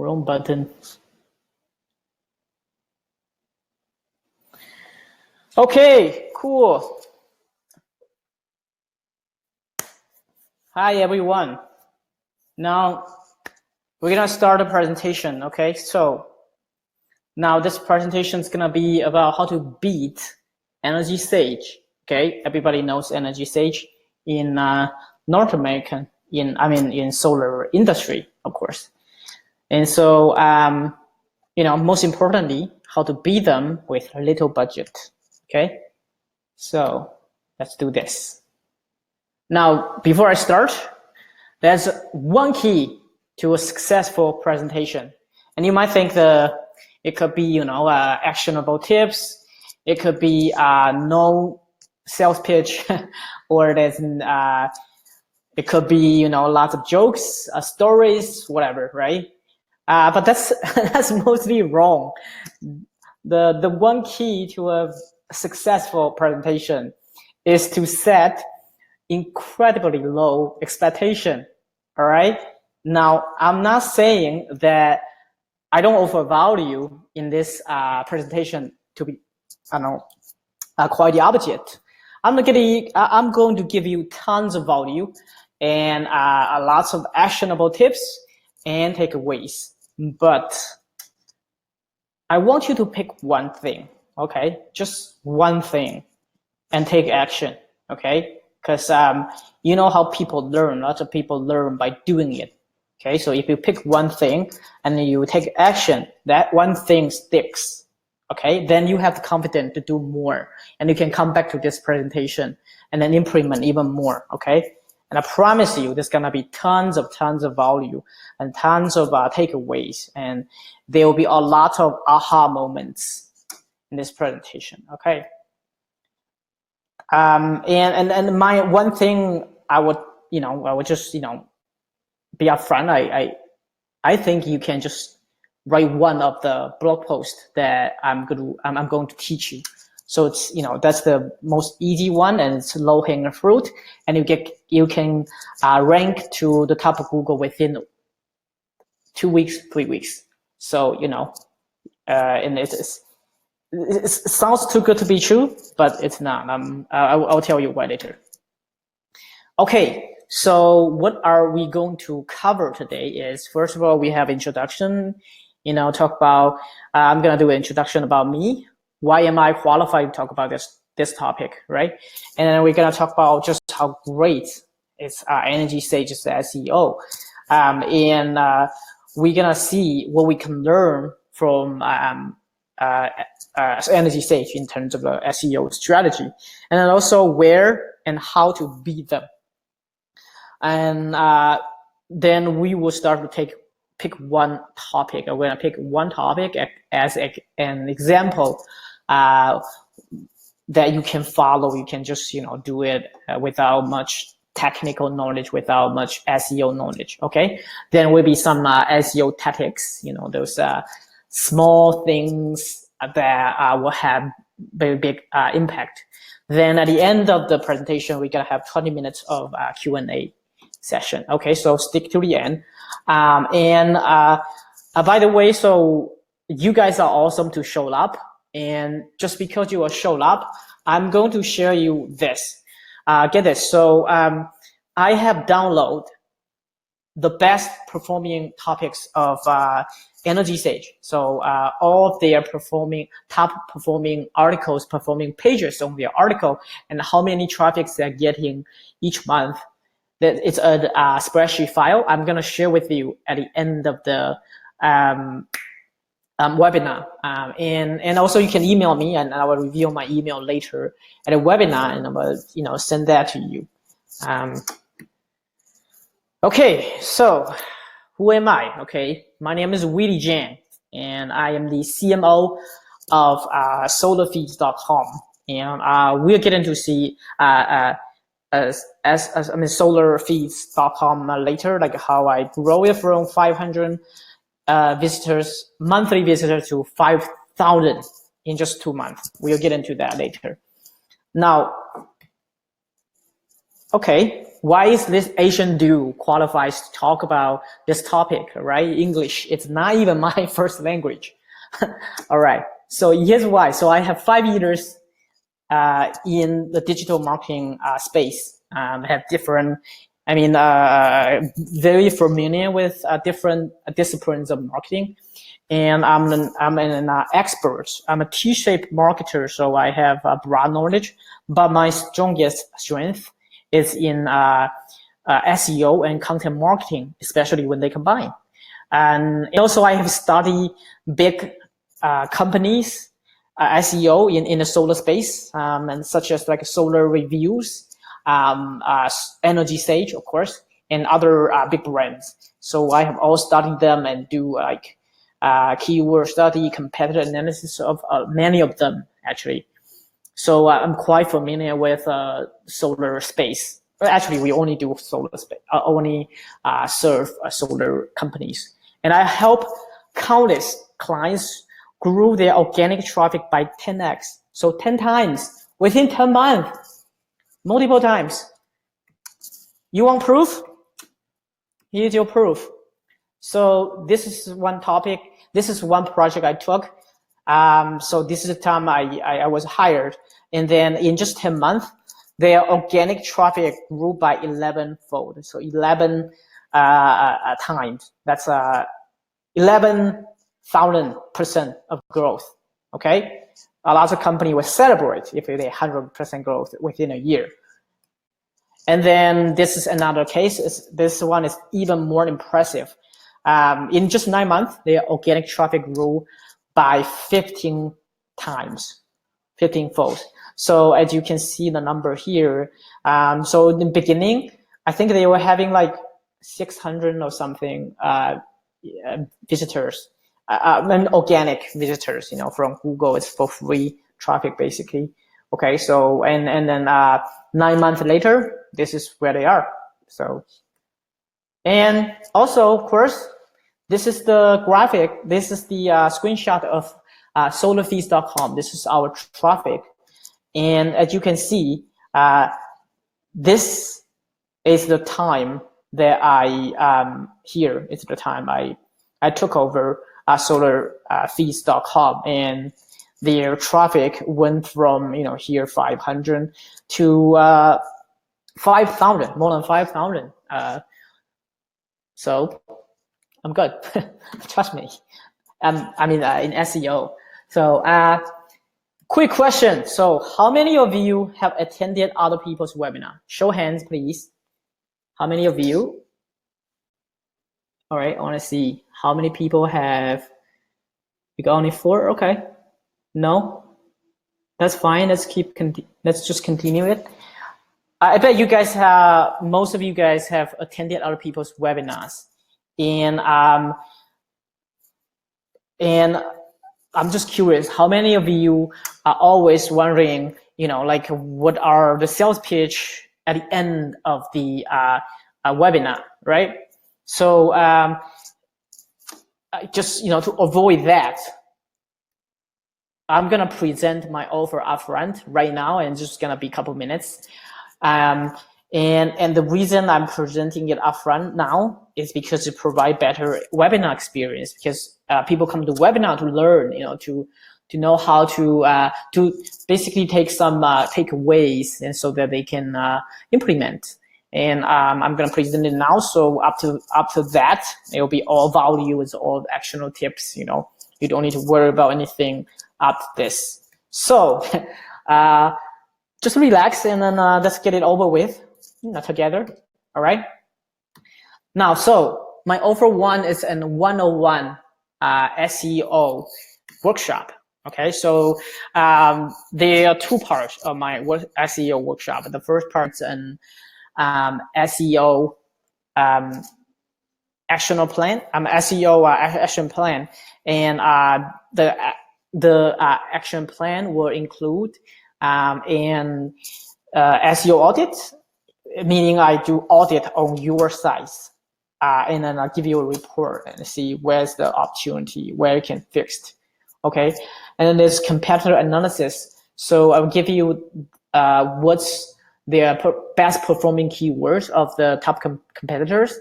Wrong button. Okay, cool. Hi, everyone. Now, we're gonna start a presentation, okay? So, now this presentation is gonna be about how to beat EnergySage, okay? Everybody knows EnergySage in North American, in solar industry, of course. And so, most importantly, how to beat them with a little budget, okay? So, let's do this. Now, before I start, there's one key to a successful presentation. And you might think it could be, actionable tips. It could be no sales pitch, or it could be, lots of jokes, stories, whatever, right? But that's mostly wrong. The one key to a successful presentation is to set incredibly low expectation. All right. Now, I'm not saying that I don't offer value in this presentation to be, quite the opposite. I'm going to give you tons of value and lots of actionable tips and takeaways. But I want you to pick one thing, okay? Just one thing, and take action, okay? Because you know how people learn. Lots of people learn by doing it, okay? So if you pick one thing and you take action, that one thing sticks, okay? Then you have the confidence to do more, and you can come back to this presentation and then implement even more, okay? And I promise you, there's gonna be tons of value and tons of takeaways, and there will be a lot of aha moments in this presentation, okay? And my one thing I would just, be upfront. I think you can just write one of the blog posts that I'm going to teach you. So it's, that's the most easy one, and it's low hanging fruit, and you can rank to the top of Google within 2 weeks, 3 weeks. So, and it sounds too good to be true, but it's not. I'll tell you why later. Okay, so what are we going to cover today is, first of all, we have introduction, talk about, I'm going to do an introduction about me. Why am I qualified to talk about this topic, right? And then we're going to talk about just how great is EnergySage's SEO. And we're going to see what we can learn from EnergySage in terms of the SEO strategy, and then also where and how to beat them. And then we will start to pick one topic. We're going to pick one topic as an example that you can follow. You can just do it without much technical knowledge, without much SEO knowledge. Okay, then will be some SEO tactics. Those small things that will have very big impact. Then at the end of the presentation, we're gonna have 20 minutes of Q&A session. Okay, so stick to the end. By the way, so you guys are awesome to show up, and just because you are showed up, I'm going to share you this. Get this. So I have downloaded the best performing topics of EnergySage. So all of their top performing articles, performing pages on their article, and how many traffics they're getting each month. That it's a spreadsheet file I'm gonna share with you at the end of the webinar. And also you can email me, and I will reveal my email later at a webinar, and I will send that to you. Okay, so who am I? Okay, my name is Willie Jiang, and I am the CMO of solarfeeds.com, and we'll get into see solarfeeds.com later, like how I grow it from 500 monthly visitors to 5,000 in just 2 months. We'll get into that later. Now, okay, why is this Asian dude qualifies to talk about this topic, right? English, it's not even my first language. All right, so here's why. So I have 5 years in the digital marketing space. I have different, very familiar with different disciplines of marketing. And I'm an expert. I'm a T-shaped marketer, so I have broad knowledge. But my strongest strength is in SEO and content marketing, especially when they combine. And also, I have studied big companies, SEO in the solar space, and such as like Solar Reviews, EnergySage, of course, and other big brands. So I have all studied them and do like keyword study, competitor analysis of many of them actually. So I'm quite familiar with solar space. But actually, we only do solar space, only serve solar companies. And I help countless clients grow their organic traffic by 10x. So 10 times within 10 months, multiple times. You want proof? Here's your proof. So this is one topic. This is one project I took. So this is the time I was hired. And then in just 10 months, their organic traffic grew by 11-fold. So 11 times. That's 11,000% of growth. Okay. A lot of companies will celebrate if they 100% growth within a year. And then this is another case. This one is even more impressive. In just 9 months, their organic traffic grew by 15 times, 15-fold. So as you can see the number here, so in the beginning, I think they were having like 600 or something visitors, organic visitors, from Google. It's for free traffic basically. Okay, so and then 9 months later, this is where they are. So, and also, of course, this is the graphic. This is the screenshot of solarfeast.com. This is our traffic. And as you can see, this is the time that here is the time I took over solarfeast.com, and their traffic went from, here 500 to 5,000, more than 5,000. So I'm good. Trust me. In SEO. So quick question. So how many of you have attended other people's webinar? Show hands, please. How many of you? All right, I want to see how many people have. You got only 4? Okay. No, that's fine. Let's just continue it. I bet you guys have, most of you guys have attended other people's webinars, and I'm just curious, how many of you are always wondering, like what are the sales pitch at the end of the webinar, right? So just to avoid that, I'm gonna present my offer upfront right now, and it's just gonna be a couple minutes. And the reason I'm presenting it upfront now is because to provide better webinar experience, because people come to webinar to learn, to know how to basically take some takeaways, and so that they can implement. And I'm gonna present it now. So up to that, it will be all value, it's all actionable tips. You don't need to worry about anything after this. So just relax, and then let's get it over with together. All right. Now, so my offer 1 is an 101 SEO workshop. Okay, so there are 2 parts of my SEO workshop. The first part is an SEO action plan. SEO action plan, and the action plan will include an SEO audit, meaning I do audit on your sites, and then I'll give you a report and see where's the opportunity, where you can fix. Okay, and then there's competitor analysis. So I'll give you what's their best performing keywords of the top competitors,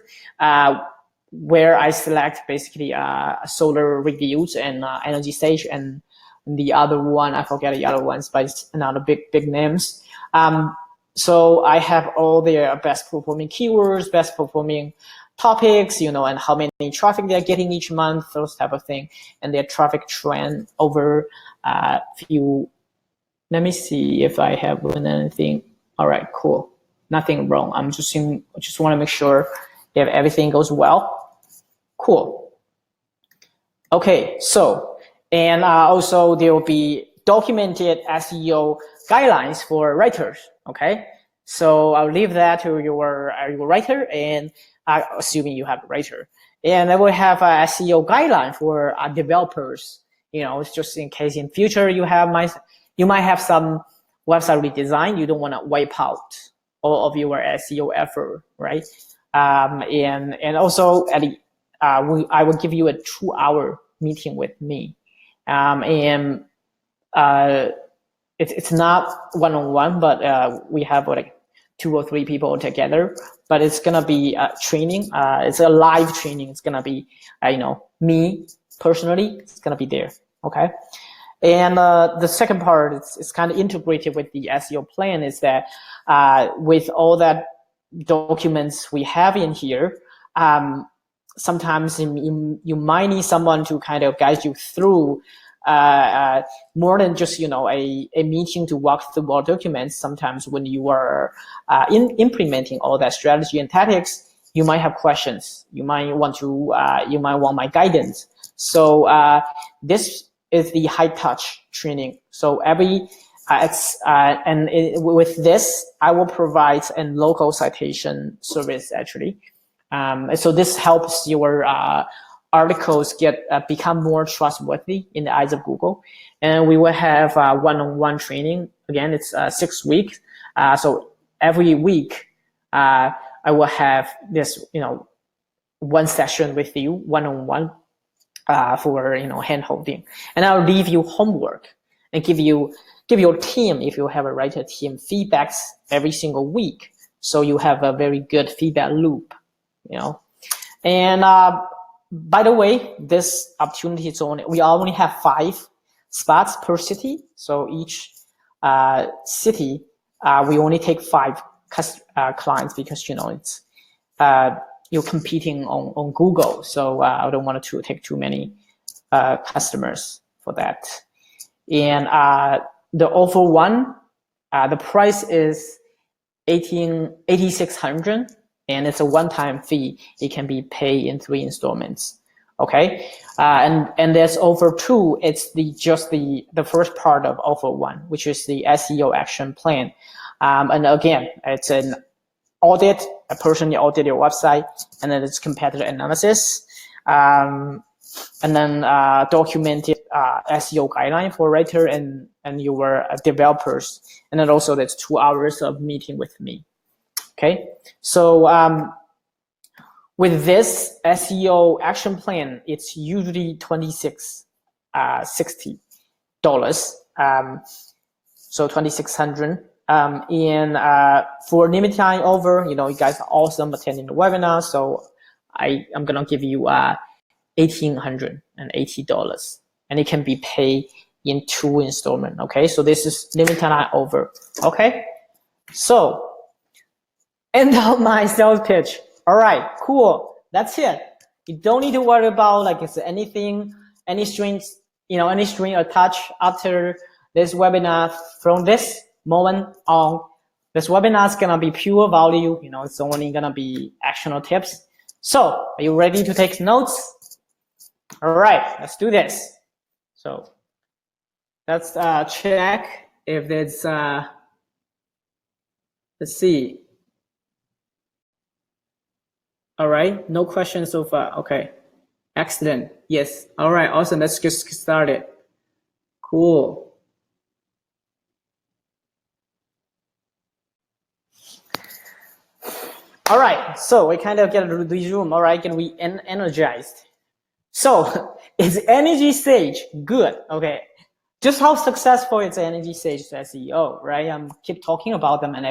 where I select basically solar reviews and EnergySage, and the other one, I forget the other ones, but it's another big names. So I have all their best performing keywords, best performing topics, and how many traffic they're getting each month, those type of thing, and their traffic trend over few. Let me see if I have anything. All right, cool. Nothing wrong. I'm just want to make sure if everything goes well. Cool. Okay, so, and also there will be documented SEO guidelines for writers. Okay, so I'll leave that to your writer, and assuming you have a writer, and I will have a SEO guideline for developers. It's just in case in future you might have some website redesign. You don't want to wipe out all of your SEO effort, right? And also at the I will give you a 2-hour meeting with me, and it's not one-on-one, but we have like 2 or 3 people together. But it's gonna be training. It's a live training. It's gonna be me personally. It's gonna be there. Okay. And the second part is kind of integrated with the SEO plan, is that with all that documents we have in here, sometimes you might need someone to kind of guide you through more than just a meeting to walk through all documents. Sometimes when you are implementing all that strategy and tactics, you might have questions. You might want my guidance. So this is the high touch training. So with this, I will provide a local citation service actually. So this helps your articles become more trustworthy in the eyes of Google. And we will have one-on-one training. Again, it's 6 weeks. So every week, I will have this, one session with you, one-on-one, for hand holding. And I'll leave you homework and give your team, if you have a writer team, feedbacks every single week. So you have a very good feedback loop. And by the way, this opportunity we only have 5 spots per city. So each city, we only take 5 clients, because it's you're competing on Google. So I don't want to take too many customers for that. And the offer one, the price is $8,600. And it's a one-time fee. It can be paid in 3 installments. Okay, and there's offer 2. It's just the first part of offer 1, which is the SEO Action Plan. And again, it's an audit. I personally audit your website, and then it's competitor analysis, and then documented SEO guideline for writer and your developers, and then also there's 2 hours of meeting with me. Okay, so with this SEO action plan, it's usually $60. So $2,600. And for limited time over, you guys are awesome attending the webinar. So I'm gonna give you $1,880, and it can be paid in 2 installments. Okay, so this is limited time over. Okay, so end of my sales pitch. All right, cool. That's it. You don't need to worry about is anything, any strings, any string attached after this webinar. From this moment on, this webinar is gonna be pure value. It's only gonna be actionable tips. So, are you ready to take notes? All right, let's do this. So, let's check if there's let's see. All right, no questions so far. Okay, excellent. Yes. All right, awesome. Let's just get started. Cool. All right, so we kind of get a resume. All right, can we energized? So is EnergySage good? Okay, just how successful is EnergySage SEO, right? I'm keep talking about them, and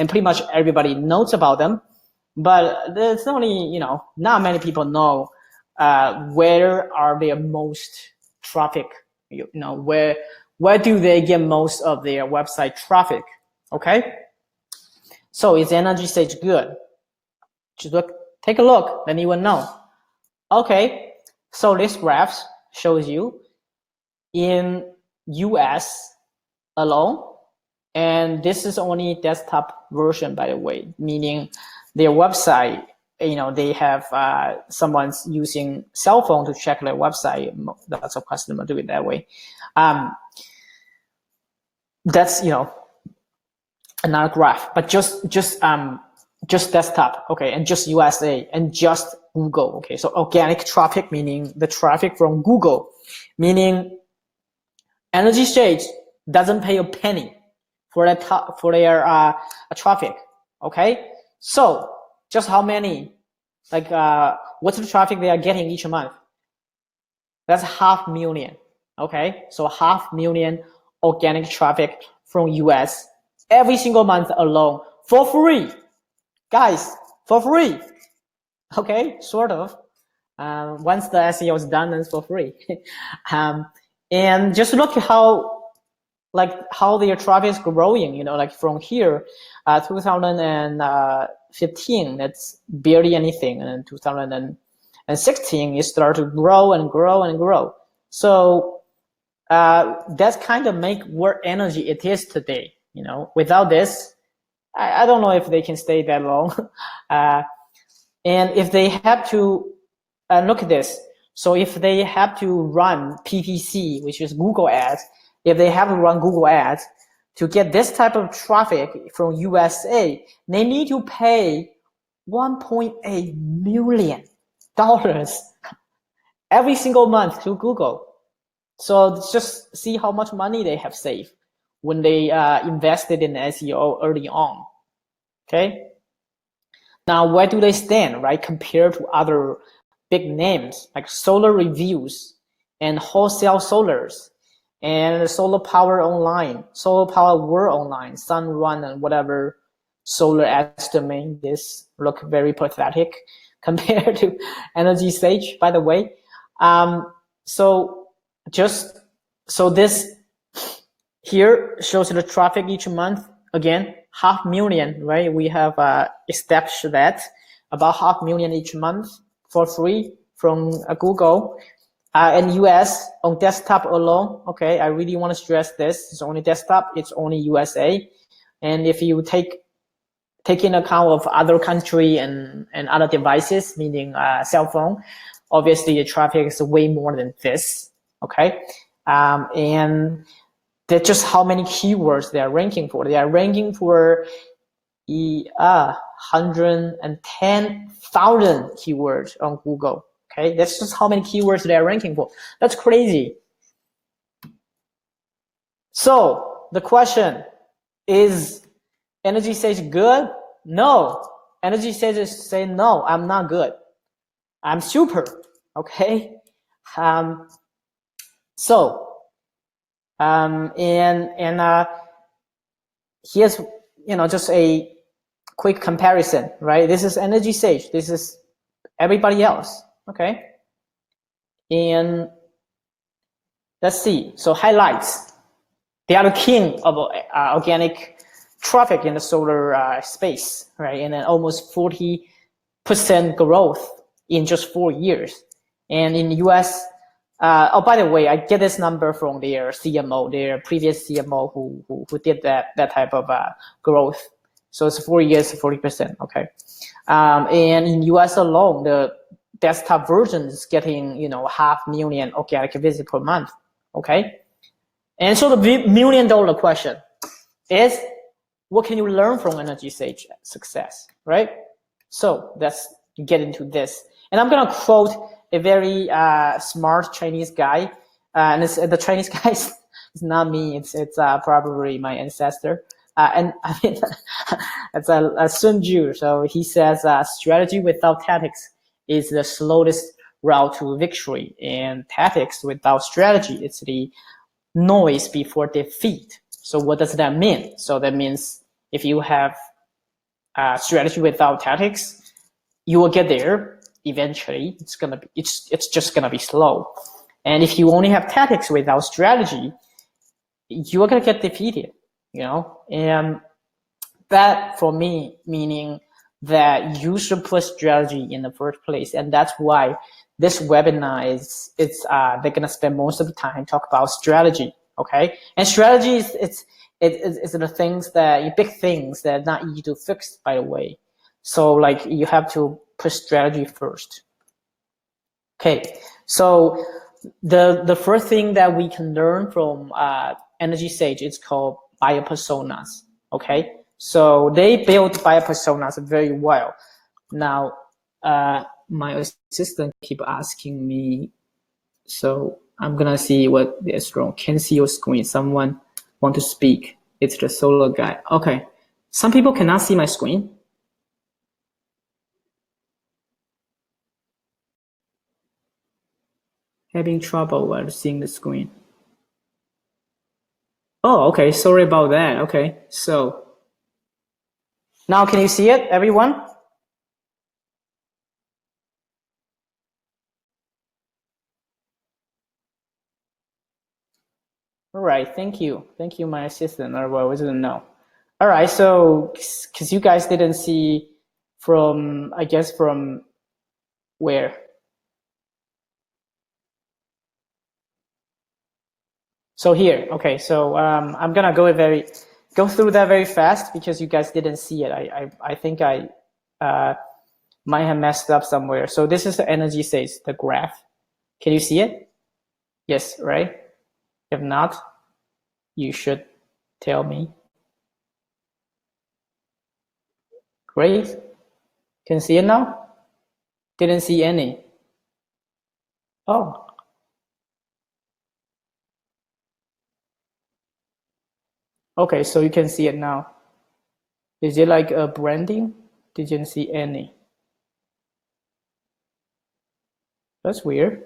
pretty much everybody knows about them, but there's only, you know, not many people know where are their most traffic, you know, where do they get most of their website traffic, okay? So is EnergySage good? Just look, take a look, then you will know. Okay, so this graph shows you in US alone, and this is only desktop version, by the way, meaning their website, you know, they have someone's using cell phone to check their website. Lots of customers do it that way. That's, you know, another graph, but just desktop, okay, and just USA and just Google, okay. So organic traffic, meaning the traffic from Google, meaning EnergySage doesn't pay a penny for their traffic, okay. So just how many, like what's the traffic they are getting each month? That's 500,000, okay. So 500,000 organic traffic from US every single month alone for free, guys, for free, okay, sort of. Once the SEO is done, it's for free. And just look at how their traffic is growing, you know, like from here, 2015, that's barely anything. And 2016, it started to grow and grow and grow. So that's kind of make what energy it is today, you know. Without this, I don't know if they can stay that long. And if they have to, look at this. So if they have to run PPC, which is Google Ads, if they have to run Google Ads to get this type of traffic from USA, they need to pay $1.8 million every single month to Google. So just see how much money they have saved when they invested in SEO early on, okay? Now, where do they stand, right, compared to other big names like Solar Reviews and Wholesale Solars and Solar Power Online, Solar Power World Online, Sunrun, and whatever solar estimate? This look very pathetic compared to EnergySage, by the way. So this here shows the traffic each month. Again, 500,000, right? We have established that about 500,000 each month for free from Google. In US on desktop alone, okay, I really want to stress this, it's only desktop, it's only USA. And if you take in account of other country and other devices, meaning cell phone, obviously the traffic is way more than this, okay? And that's just how many keywords they are ranking for. They are ranking for 110,000 keywords on Google. Okay, that's just how many keywords they are ranking for. That's crazy. So the question is EnergySage good? No. EnergySage is saying no, I'm not good. I'm super. Okay. Here's, you know, just a quick comparison, right? This is EnergySage. This is everybody else. Okay, and let's see. So highlights. They are the king of organic traffic in the solar space, right? And then almost 40% growth in just 4 years. And in the US, oh, by the way, I get this number from their CMO, their previous CMO who did that type of growth. So it's 4 years, 40%. Okay, and in US alone, the desktop version is getting, you know, 500,000 organic visits per month. Okay, and so the $1 million question is, what can you learn from EnergySage success, right? So let's get into this, and I'm gonna quote a very smart Chinese guy, and the Chinese guy is not me. It's probably my ancestor, and I mean it's a Sun Tzu. So he says, strategy without tactics is the slowest route to victory, and tactics without strategy is the noise before defeat. So what does that mean? So that means if you have a strategy without tactics, you will get there eventually. It's just gonna be slow. And if you only have tactics without strategy, you are gonna get defeated, you know. And that for me meaning that you should put strategy in the first place, and that's why this webinar is they're gonna spend most of the time talk about strategy, okay? And strategy is the things that big things that are not easy to fix, by the way. So like you have to put strategy first. Okay, so the first thing that we can learn from EnergySage is called buyer personas. Okay, so they build buyer personas very well. Now, my assistant keep asking me, so I'm gonna see what is wrong. Can't see your screen. Someone want to speak. It's the solo guy. Okay, some people cannot see my screen. Having trouble while seeing the screen. Oh, okay. Sorry about that. Okay, so now can you see it, everyone? All right, thank you. Thank you, my assistant, or well, I didn't know. All right, so because you guys didn't see from, I guess from where? So here, okay, so I'm gonna go through that very fast because you guys didn't see it. I think I might have messed up somewhere. So this is the EnergySage, the graph. Can you see it? Yes, right? If not, you should tell me. Great. Can you see it now? Didn't see any. Oh. Okay, so you can see it now. Is it like a branding? Didn't see any. That's weird.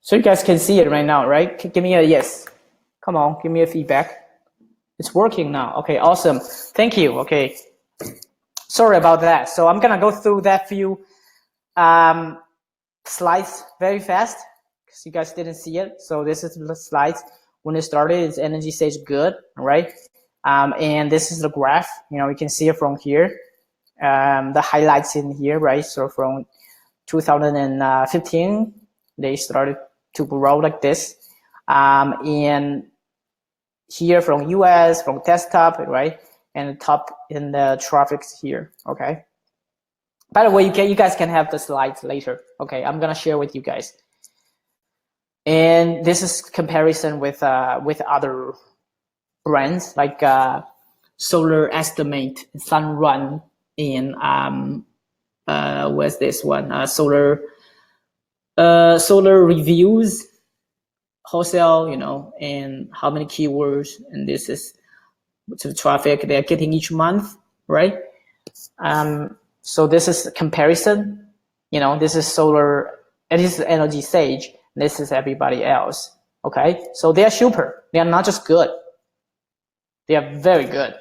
So you guys can see it right now, right? Give me a yes. Come on, give me a feedback. It's working now. Okay, awesome. Thank you. Okay. Sorry about that. So I'm gonna go through that few slides very fast because you guys didn't see it. So this is the slides. When it started, it's EnergySage good, right? And this is the graph. You know, you can see it from here. The highlights in here, right? So from 2015, they started to grow like this. And here from US, from desktop, right? And the top in the traffics here, okay? By the way, you guys can have the slides later. Okay, I'm gonna share with you guys. And this is comparison with other brands like Solar Estimate, Sunrun, and what's this one? Solar Reviews, wholesale, you know, and how many keywords, and this is the traffic they're getting each month, right? So this is a comparison. You know, this is Solar, and this is EnergySage. This is everybody else. Okay, so they are super. They are not just good. They are very good.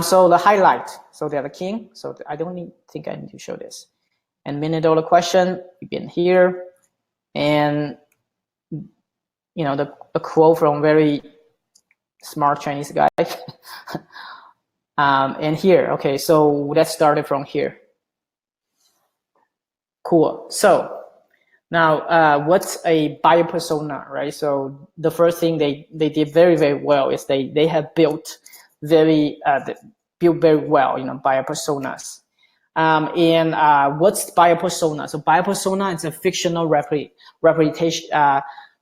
So the highlight. So they are the king. So I don't think I need to show this. And $1 million question. We've been here, and you know the quote from very smart Chinese guy. And here, okay, so let's start it from here. Cool. So now, what's a buyer persona, right? So the first thing they did very, very well is they have built very well, you know, buyer personas. And what's buyer persona? So buyer persona is a fictional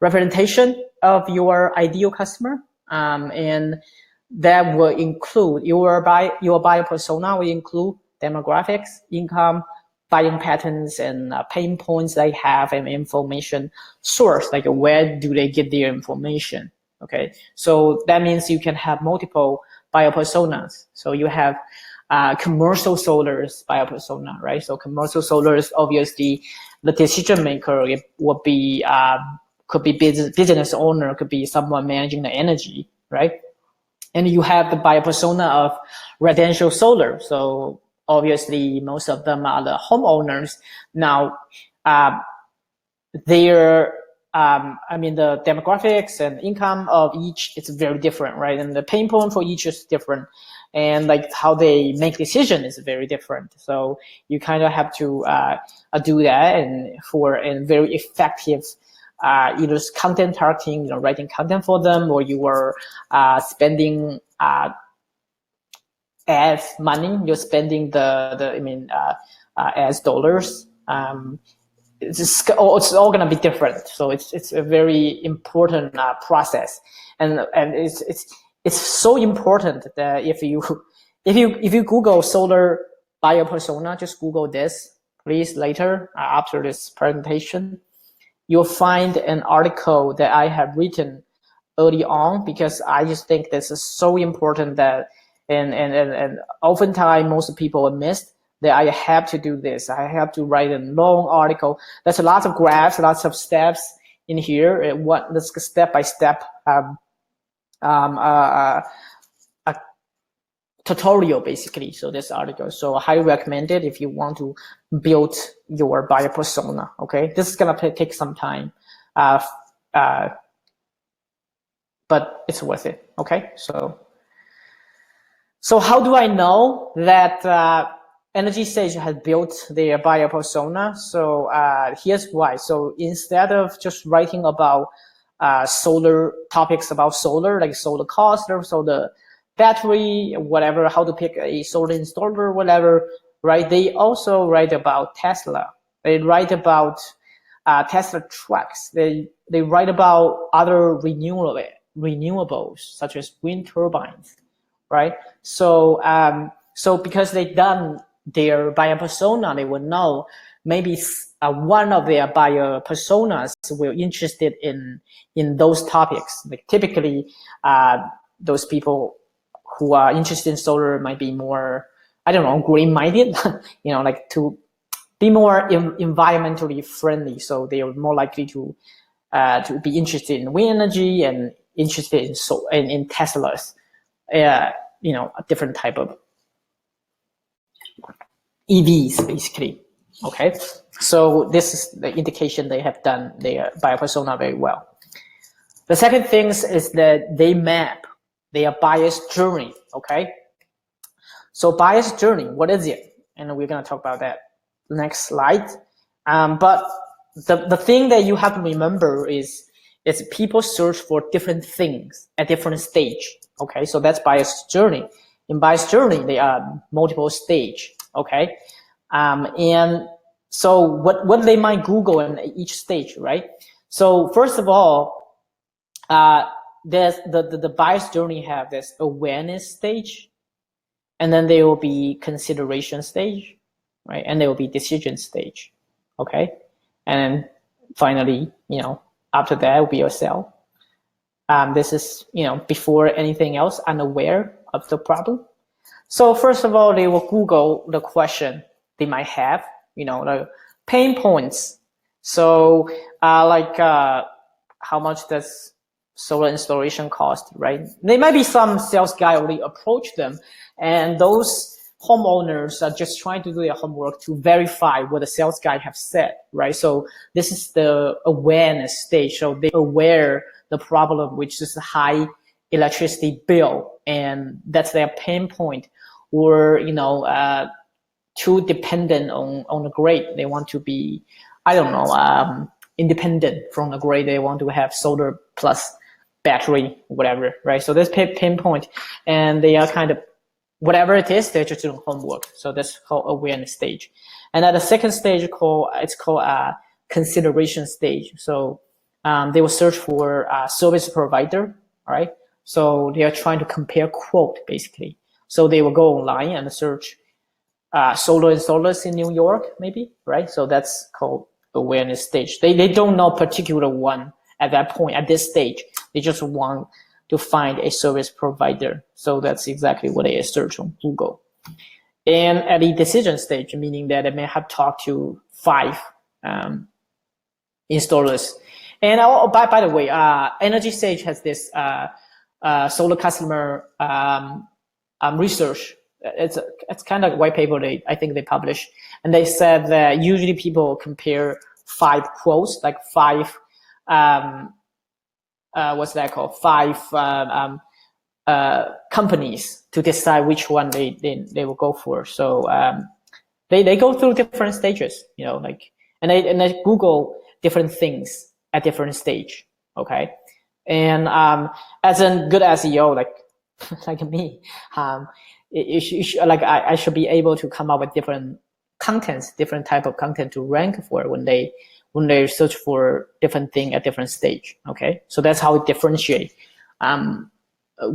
representation of your ideal customer, and that will include your buyer persona will include demographics, income, buying patterns, and pain points they have, and information source, like where do they get their information. Okay, so that means you can have multiple buyer personas. So you have commercial solar's buyer persona, right? So commercial solar is obviously the decision maker. It would be could be business owner, could be someone managing the energy, right? And you have the buyer persona of residential solar. So obviously most of them are the homeowners. Now, their the demographics and income of each is very different, right? And the pain point for each is different, and like how they make decision is very different. So you kind of have to do that, and for a very effective either content targeting, writing content for them, or you are spending ads money, you're spending ads dollars. It's all going to be different. So it's a very important process, and it's so important that if you Google solar buyer persona, just Google this, please, later after this presentation, you'll find an article that I have written early on, because I just think this is so important that and oftentimes most people miss that I have to do this. I have to write a long article. There's lots of graphs, lots of steps in here. This step-by-step tutorial, basically. So this article. So I highly recommend it if you want to build your buyer persona. Okay, this is gonna take some time, but it's worth it. Okay, so how do I know that EnergySage has built their buyer persona? So here's why. So instead of just writing about solar topics about solar, like solar cost or solar battery, whatever, how to pick a solar installer, whatever, right? They also write about Tesla. They write about Tesla trucks. They write about other renewables such as wind turbines, right? So because they've done their buyer persona, they will know maybe one of their buyer personas will interested in those topics. Like typically, those people who are interested in solar might be more, I don't know, green-minded, like to be more environmentally friendly. So they are more likely to be interested in wind energy and interested in Teslas, a different type of EVs, basically. Okay, so this is the indication they have done their buyer persona very well. The second thing is that they map their buyer's journey. Okay, so buyer's journey, what is it? And we're going to talk about that next slide. But the thing that you have to remember is people search for different things at different stage. Okay, so that's buyer's journey. In buyer's journey, there are multiple stage. Okay, and so what they might Google in each stage, right? So first of all, there's the buyer's journey have this awareness stage, and then there will be consideration stage, right? And there will be decision stage. Okay, and finally, after that will be your sell. This is before anything else, unaware of the problem. So first of all, they will Google the question they might have, the pain points. So how much does solar installation cost, right? There might be some sales guy already approach them, and those homeowners are just trying to do their homework to verify what the sales guy have said, right? So this is the awareness stage. So they're aware the problem, which is a high electricity bill, and that's their pain point. Or too dependent on the grid. They want to be, independent from the grid. They want to have solar plus battery, whatever, right? So that's pain point, and they are kind of, whatever it is, they're just doing homework. So that's called awareness stage. And at the second stage, it's called consideration stage. So they will search for a service provider, right? So they are trying to compare quote, basically. So they will go online and search solar installers in New York, maybe, right? So that's called awareness stage. They don't know particular one at that point, at this stage. They just want to find a service provider. So that's exactly what they search on Google. And at the decision stage, meaning that it may have talked to 5 installers. And by the way, EnergySage has this solar customer research. It's kind of white paper I think they publish, and they said that usually people compare 5 quotes, like 5 what's that called? 5 companies to decide which one they will go for. So they go through different stages, you know, like, and they Google different things at different stage. Okay, and as a good SEO, like like me, like I should be able to come up with different contents, different type of content to rank for when they search for different thing at different stage. Okay, so that's how we differentiate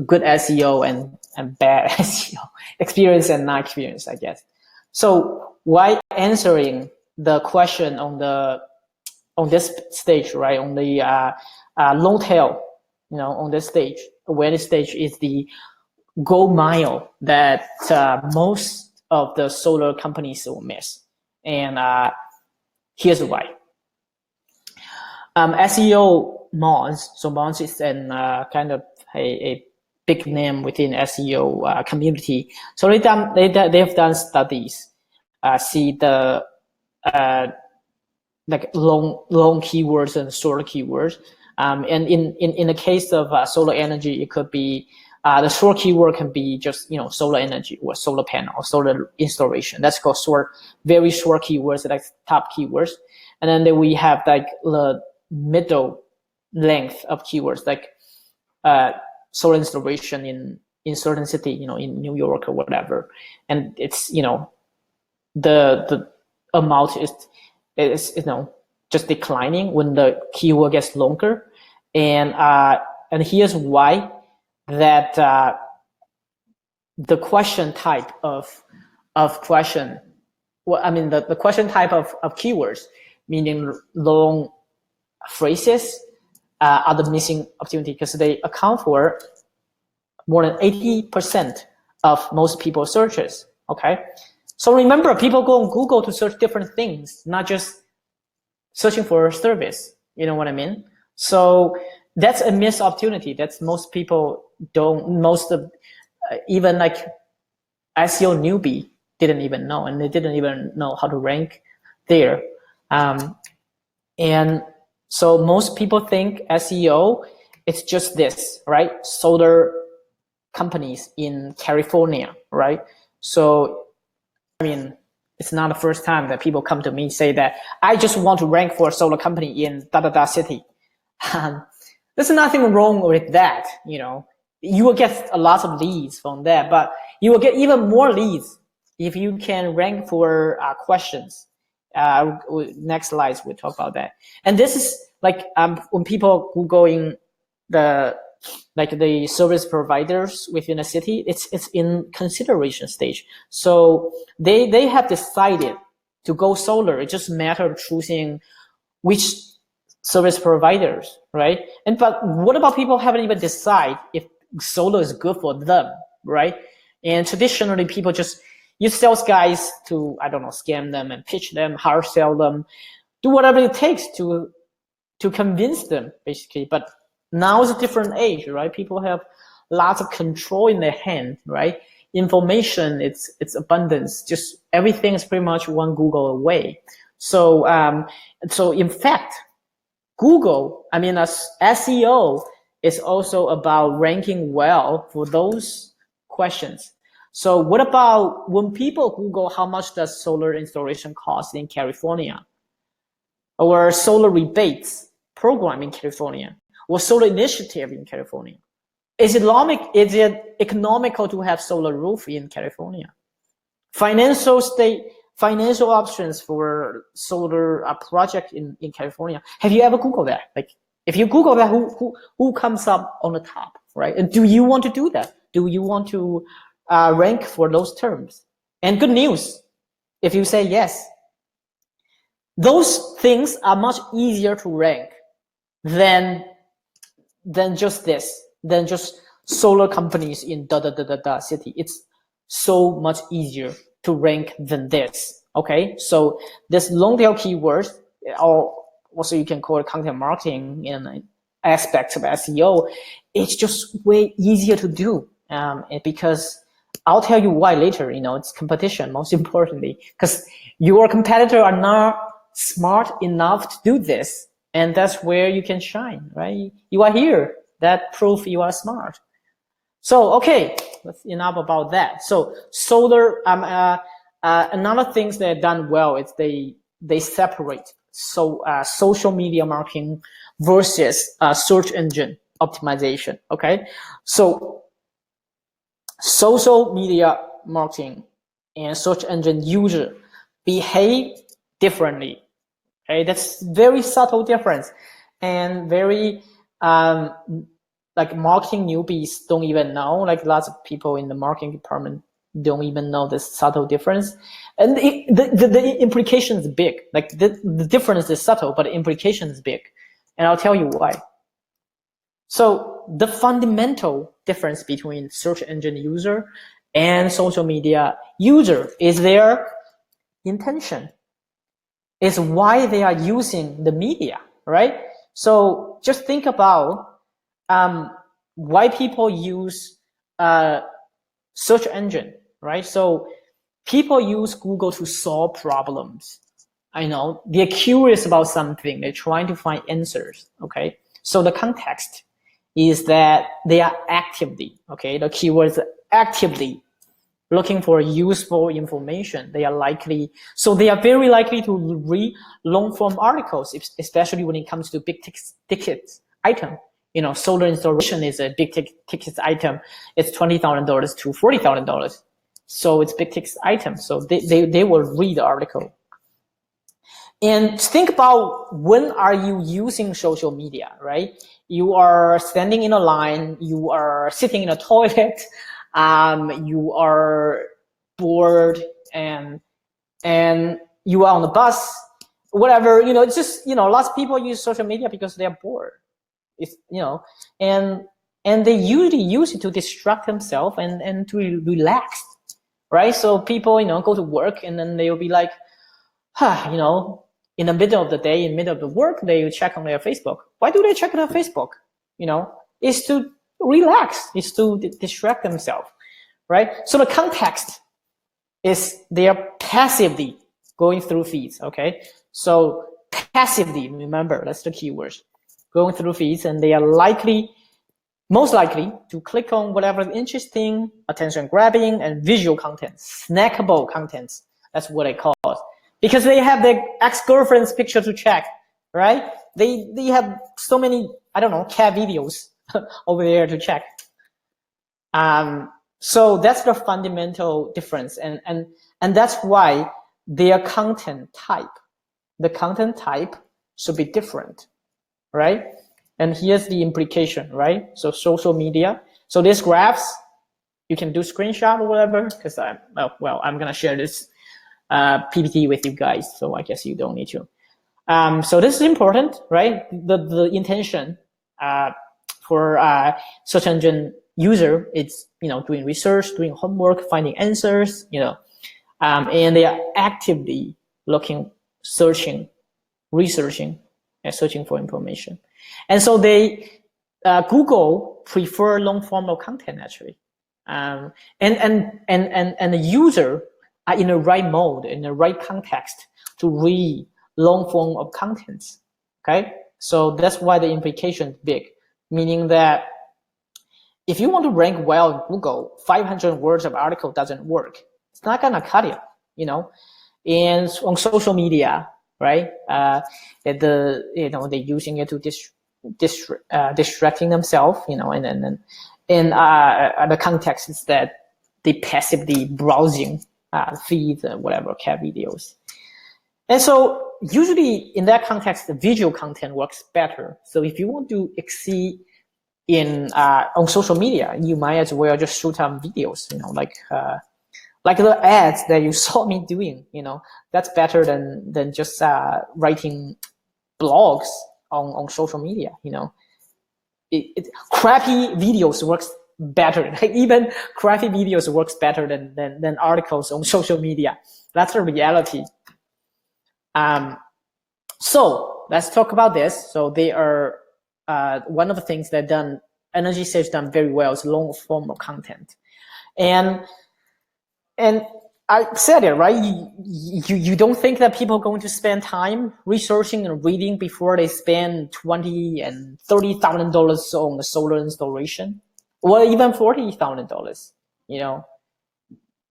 good SEO and bad SEO, experience and not experience, I guess. So why answering the question on this stage, right? On the long tail, you know, on this stage, awareness stage is the gold mile that most of the solar companies will miss. And here's why. SEO Mons, so Mons is an kind of a big name within SEO community. So they've done studies, see the like long keywords and short keywords. And in the case of solar energy, it could be the short keyword can be just, you know, solar energy or solar panel or solar installation. That's called very short keywords, like top keywords. And then we have like the middle length of keywords, like solar installation in certain city, you know, in New York or whatever. And it's, you know, the amount is you know, just declining when the keyword gets longer. And here's why, that the question type of question, well, I mean the question type of keywords, meaning long phrases, are the missing opportunity, because they account for more than 80% of most people's searches. Okay, so remember, people go on Google to search different things, not just searching for a service. You know what I mean? So that's a missed opportunity. That's most people don't. Most of even like SEO newbie didn't even know, and they didn't even know how to rank there. And so most people think SEO, it's just this, right? Solar companies in California, right? So, I mean, it's not the first time that people come to me say that I just want to rank for a solar company in da-da-da city. There's nothing wrong with that, you know. You will get a lot of leads from that, but you will get even more leads if you can rank for questions. Next slides, we'll talk about that. And this is like when people Googling the service providers within a city, it's in consideration stage. So they have decided to go solar. It just matter of choosing which service providers, right? And but what about people haven't even decided if solar is good for them, right? And traditionally, people just use sales guys to, I don't know, scam them and pitch them, hard sell them, do whatever it takes to convince them, basically. But now is a different age, right? People have lots of control in their hand, right? Information, it's abundance. Just everything is pretty much one Google away. So in fact, Google, I mean, as SEO is also about ranking well for those questions. So what about when people Google how much does solar installation cost in California, or solar rebates program in California, or solar initiative in California? Is it economical to have solar roof in California? Financial options for solar project in California. Have you ever Googled that? Like, if you Google that, who comes up on the top, right? And do you want to do that? Do you want to rank for those terms? And good news, if you say yes, those things are much easier to rank than just this, than just solar companies in da-da-da-da-da city. It's so much easier to rank than this. Okay, so this long tail keywords, or also you can call it content marketing in aspects of SEO, it's just way easier to do, because I'll tell you why later. It's competition, most importantly, because your competitor are not smart enough to do this, and that's where you can shine, right? You are here, that proof you are smart. So okay, that's enough about that. So solar, another things they've done well is they separate social media marketing versus search engine optimization. Okay, so social media marketing and search engine user behave differently. Okay, that's very subtle difference, and very like marketing newbies don't even know. Like lots of people in the marketing department don't even know this subtle difference, and the implication is big. Like the difference is subtle, but the implication is big, and I'll tell you why. So the fundamental difference between search engine user and social media user is their intention, is why they are using the media, right? So just think about why people use search engine, right? So people use Google to solve problems. I know they're curious about something, they're trying to find answers. Okay, so the context is that they are actively, okay, the keywords actively looking for useful information. They are very likely to read long form articles, especially when it comes to big ticket item. Solar installation is a big ticket item. It's $20,000 to $40,000. So it's big ticket item. So they will read the article. And think about, when are you using social media, right? You are standing in a line, you are sitting in a toilet, you are bored, and you are on the bus, whatever, it's just, lots of people use social media because they're bored. It's, and they usually use it to distract themselves and to relax, right? So people, go to work, and then they'll be like, in the middle of the day, in the middle of the work, they check on their Facebook. Why do they check on their Facebook? It's to relax, it's to distract themselves, right? So the context is they are passively going through feeds, okay? So passively, remember, that's the keywords, going through feeds, and they are most likely to click on whatever is interesting, attention grabbing, and visual content, snackable contents. That's what I call it. Because they have their ex-girlfriend's picture to check, right? They have so many, I don't know, cat videos over there to check. So that's the fundamental difference, and that's why their content type, the content type should be different, right? And here's the implication, right? So social media. So these graphs, you can do screenshot or whatever, because I'm gonna share this PPT with you guys, so I guess you don't need to. So this is important, right? The intention for search engine user, it's doing research, doing homework, finding answers, and they are actively looking, searching, researching, and searching for information. And so Google prefer long form of content actually, and the user are in the right mode, in the right context to read long form of contents. Okay, so that's why the implication is big, meaning that if you want to rank well in Google, 500 words of article doesn't work. It's not gonna cut it, And on social media, right? They're using it to distracting themselves, and the context is that they passively browsing feeds, whatever, cat videos. And so usually in that context, the visual content works better. So if you want to exceed on social media, you might as well just shoot some videos, like the ads that you saw me doing, that's better than just writing blogs on social media, crappy videos works better. Like even crappy videos works better than articles on social media. That's a reality. So let's talk about this. So they are one of the things that EnergySage done very well is long form of content, and I said it right. You don't think that people are going to spend time researching and reading before they spend $20,000 and $30,000 on a solar installation, or even $40,000, you know?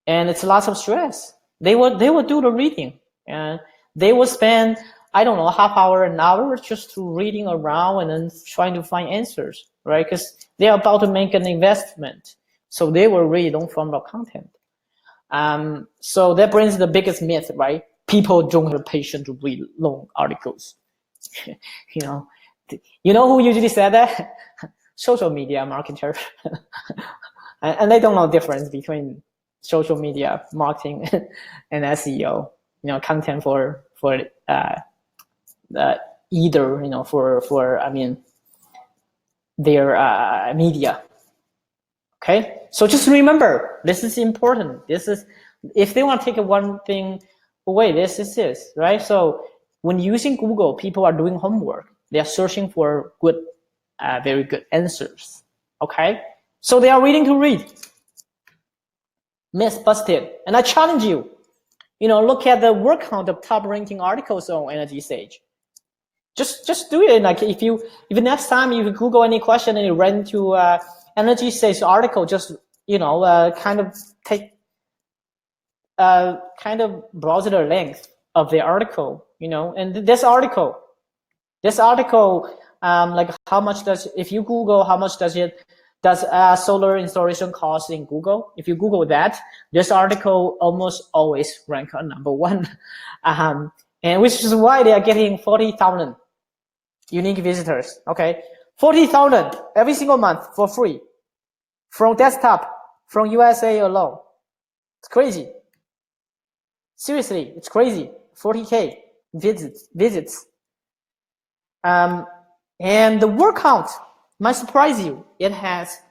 And it's lots of stress. They will do the reading, and they will spend, I don't know, a half hour, an hour just to reading around and then trying to find answers, right? Because they're about to make an investment, so they will read long form of content. So that brings the biggest myth, right? People don't have patience to read long articles. You know who usually said that? Social media marketer. And they don't know the difference between social media marketing and SEO. Content for either, for I mean, their media. Okay, so just remember, this is important. This is, if they want to take one thing away, this is this, right? So when using Google, people are doing homework. They are searching for good, very good answers. Okay, so they are willing to read. Myth busted. And I challenge you, look at the word count of top ranking articles on EnergySage. Just do it. Like if next time you Google any question and you run into EnergySage article, just kind of take kind of browse the length of the article, and this article, like how much if you Google how much does solar installation cost in Google, if you Google that, this article almost always rank on #1, and which is why they are getting 40,000 unique visitors. Okay, 40,000 every single month for free from desktop, from USA alone. It's crazy. Seriously, it's crazy. 40K visits. And the word count might surprise you. It has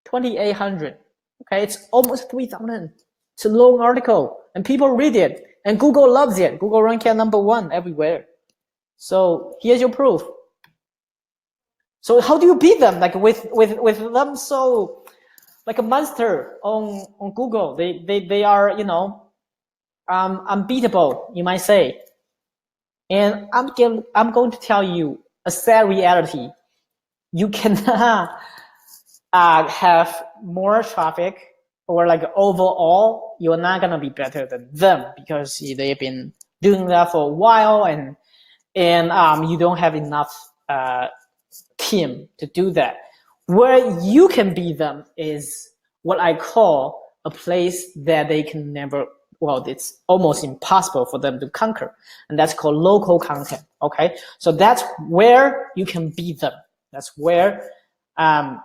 2,800. Okay, it's almost 3,000. It's a long article, and people read it, and Google loves it. Google ranks at #1 everywhere. So here's your proof. So how do you beat them? Like with them so like a monster on Google, they are unbeatable, you might say. And I'm going to tell you a sad reality. You cannot have more traffic, or like overall, you're not gonna be better than them because they've been doing that for a while, and you don't have enough team to do that. Where you can beat them is what I call a place that they can never, it's almost impossible for them to conquer, and that's called local content. Okay, so that's where you can beat them. That's where, okay,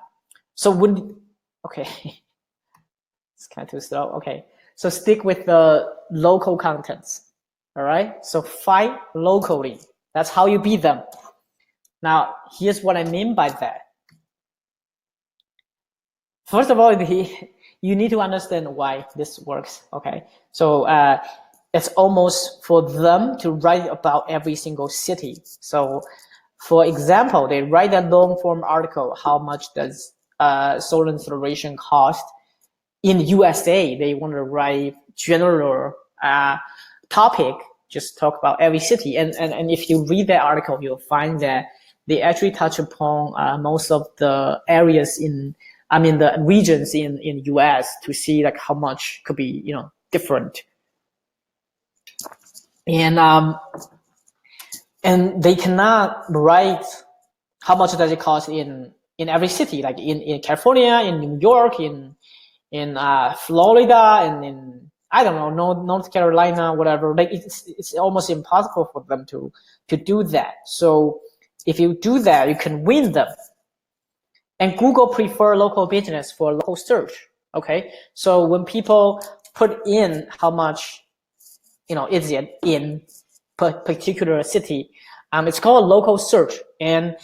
it's kind of too slow. Okay, so stick with the local contents. All right, so fight locally. That's how you beat them. Now, here's what I mean by that. First of all, you need to understand why this works. Okay, so it's almost for them to write about every single city. So, for example, they write a long form article. How much does solar installation cost in USA? They want to write general topic, just talk about every city. And if you read that article, you'll find that they actually touch upon most of the areas the regions in US to see like how much could be, different. And they cannot write how much does it cost in every city, like in California, in New York, in Florida, and in, I don't know, North Carolina, whatever. Like it's almost impossible for them to do that. So if you do that, you can win them. And Google prefer local business for local search. Okay, so when people put in how much, is it in particular city, it's called local search. And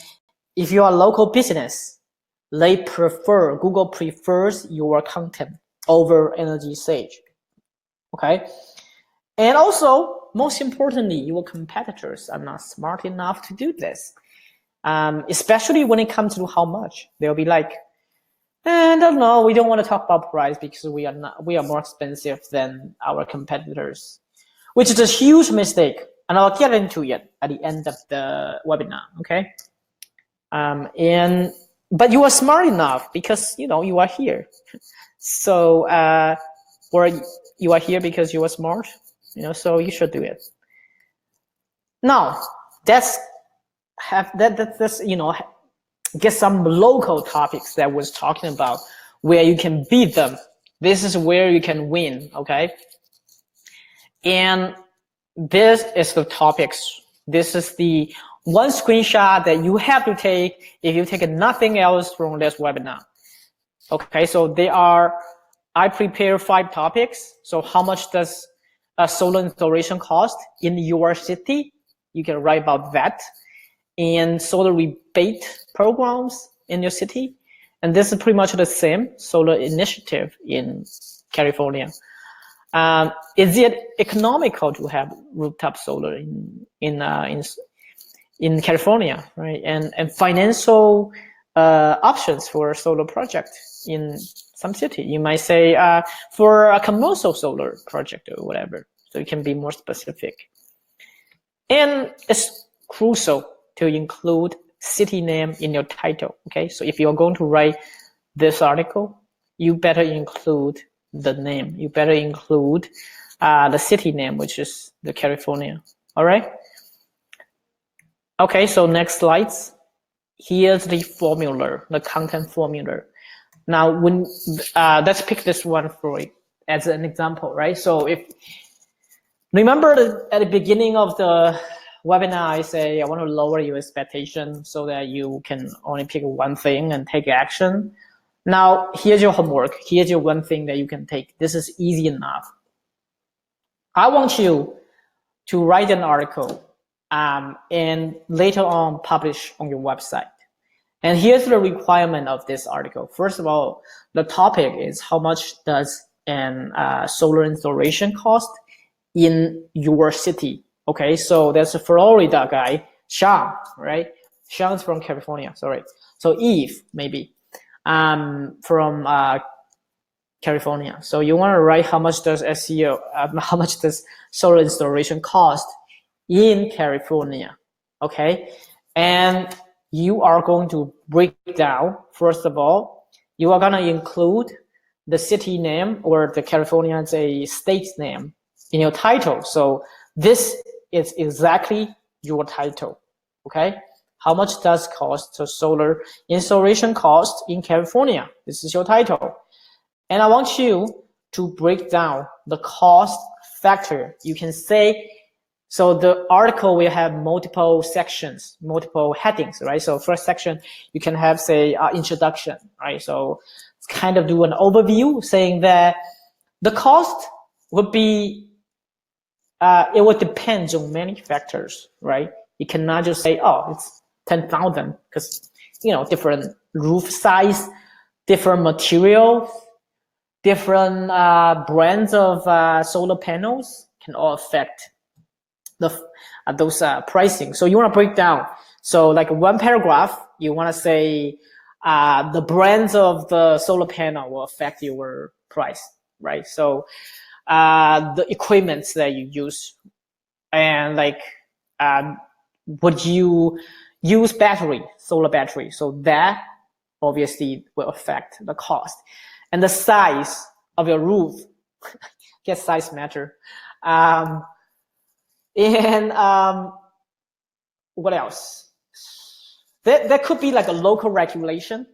if you are a local business, Google prefers your content over EnergySage. Okay. And also, most importantly, your competitors are not smart enough to do this. Especially when it comes to how much. They'll be like, I don't know, we don't want to talk about price because we are more expensive than our competitors, which is a huge mistake. And I'll get into it at the end of the webinar, okay? But you are smart enough because, you are here. So, or you are here because you are smart, so you should do it. Now, get some local topics that was talking about where you can beat them. This is where you can win, okay? And this is the topics. This is the one screenshot that you have to take if you take nothing else from this webinar. Okay, so I prepare 5 topics. So how much does a solar installation cost in your city? You can write about that. And solar rebate programs in your city. And this is pretty much the same solar initiative in California. Is it economical to have rooftop solar in California, right? And financial options for a solar project in some city. You might say for a commercial solar project or whatever. So you can be more specific. And it's crucial to include city name in your title, okay? So if you're going to write this article, you better include the name. You better include the city name, which is the California, all right? Okay, so next slides. Here's the formula, the content formula. Now, let's pick this one for it as an example, right? So remember at the beginning of the webinar, I say I want to lower your expectation so that you can only pick one thing and take action. Now, here's your homework. Here's your one thing that you can take. This is easy enough. I want you to write an article and later on publish on your website. And here's the requirement of this article. First of all, the topic is how much does an solar installation cost in your city? Okay, so there's a Florida guy, Jiang, right? Jiang's from California, sorry. So Eve, maybe, from California. So you want to write how much does how much does solar installation cost in California, okay? And you are going to break down, first of all, you are going to include the city name or the California as a state name in your title. So this is exactly your title, okay? How much does cost the solar installation cost in California? This is your title. And I want you to break down the cost factor. You can say, so the article will have multiple sections, multiple headings, right? So first section, you can have, say, introduction, right? So it's kind of do an overview saying that the cost would be, it would depend on many factors, right? You cannot just say, oh, it's 10,000 because, different roof size, different material, different brands of solar panels can all affect those pricing. So you want to break down. So like one paragraph, you want to say the brands of the solar panel will affect your price, right? So the equipments that you use, and like would you use solar battery? So that obviously will affect the cost. And the size of your roof, guess size matter. What else? That could be like a local regulation.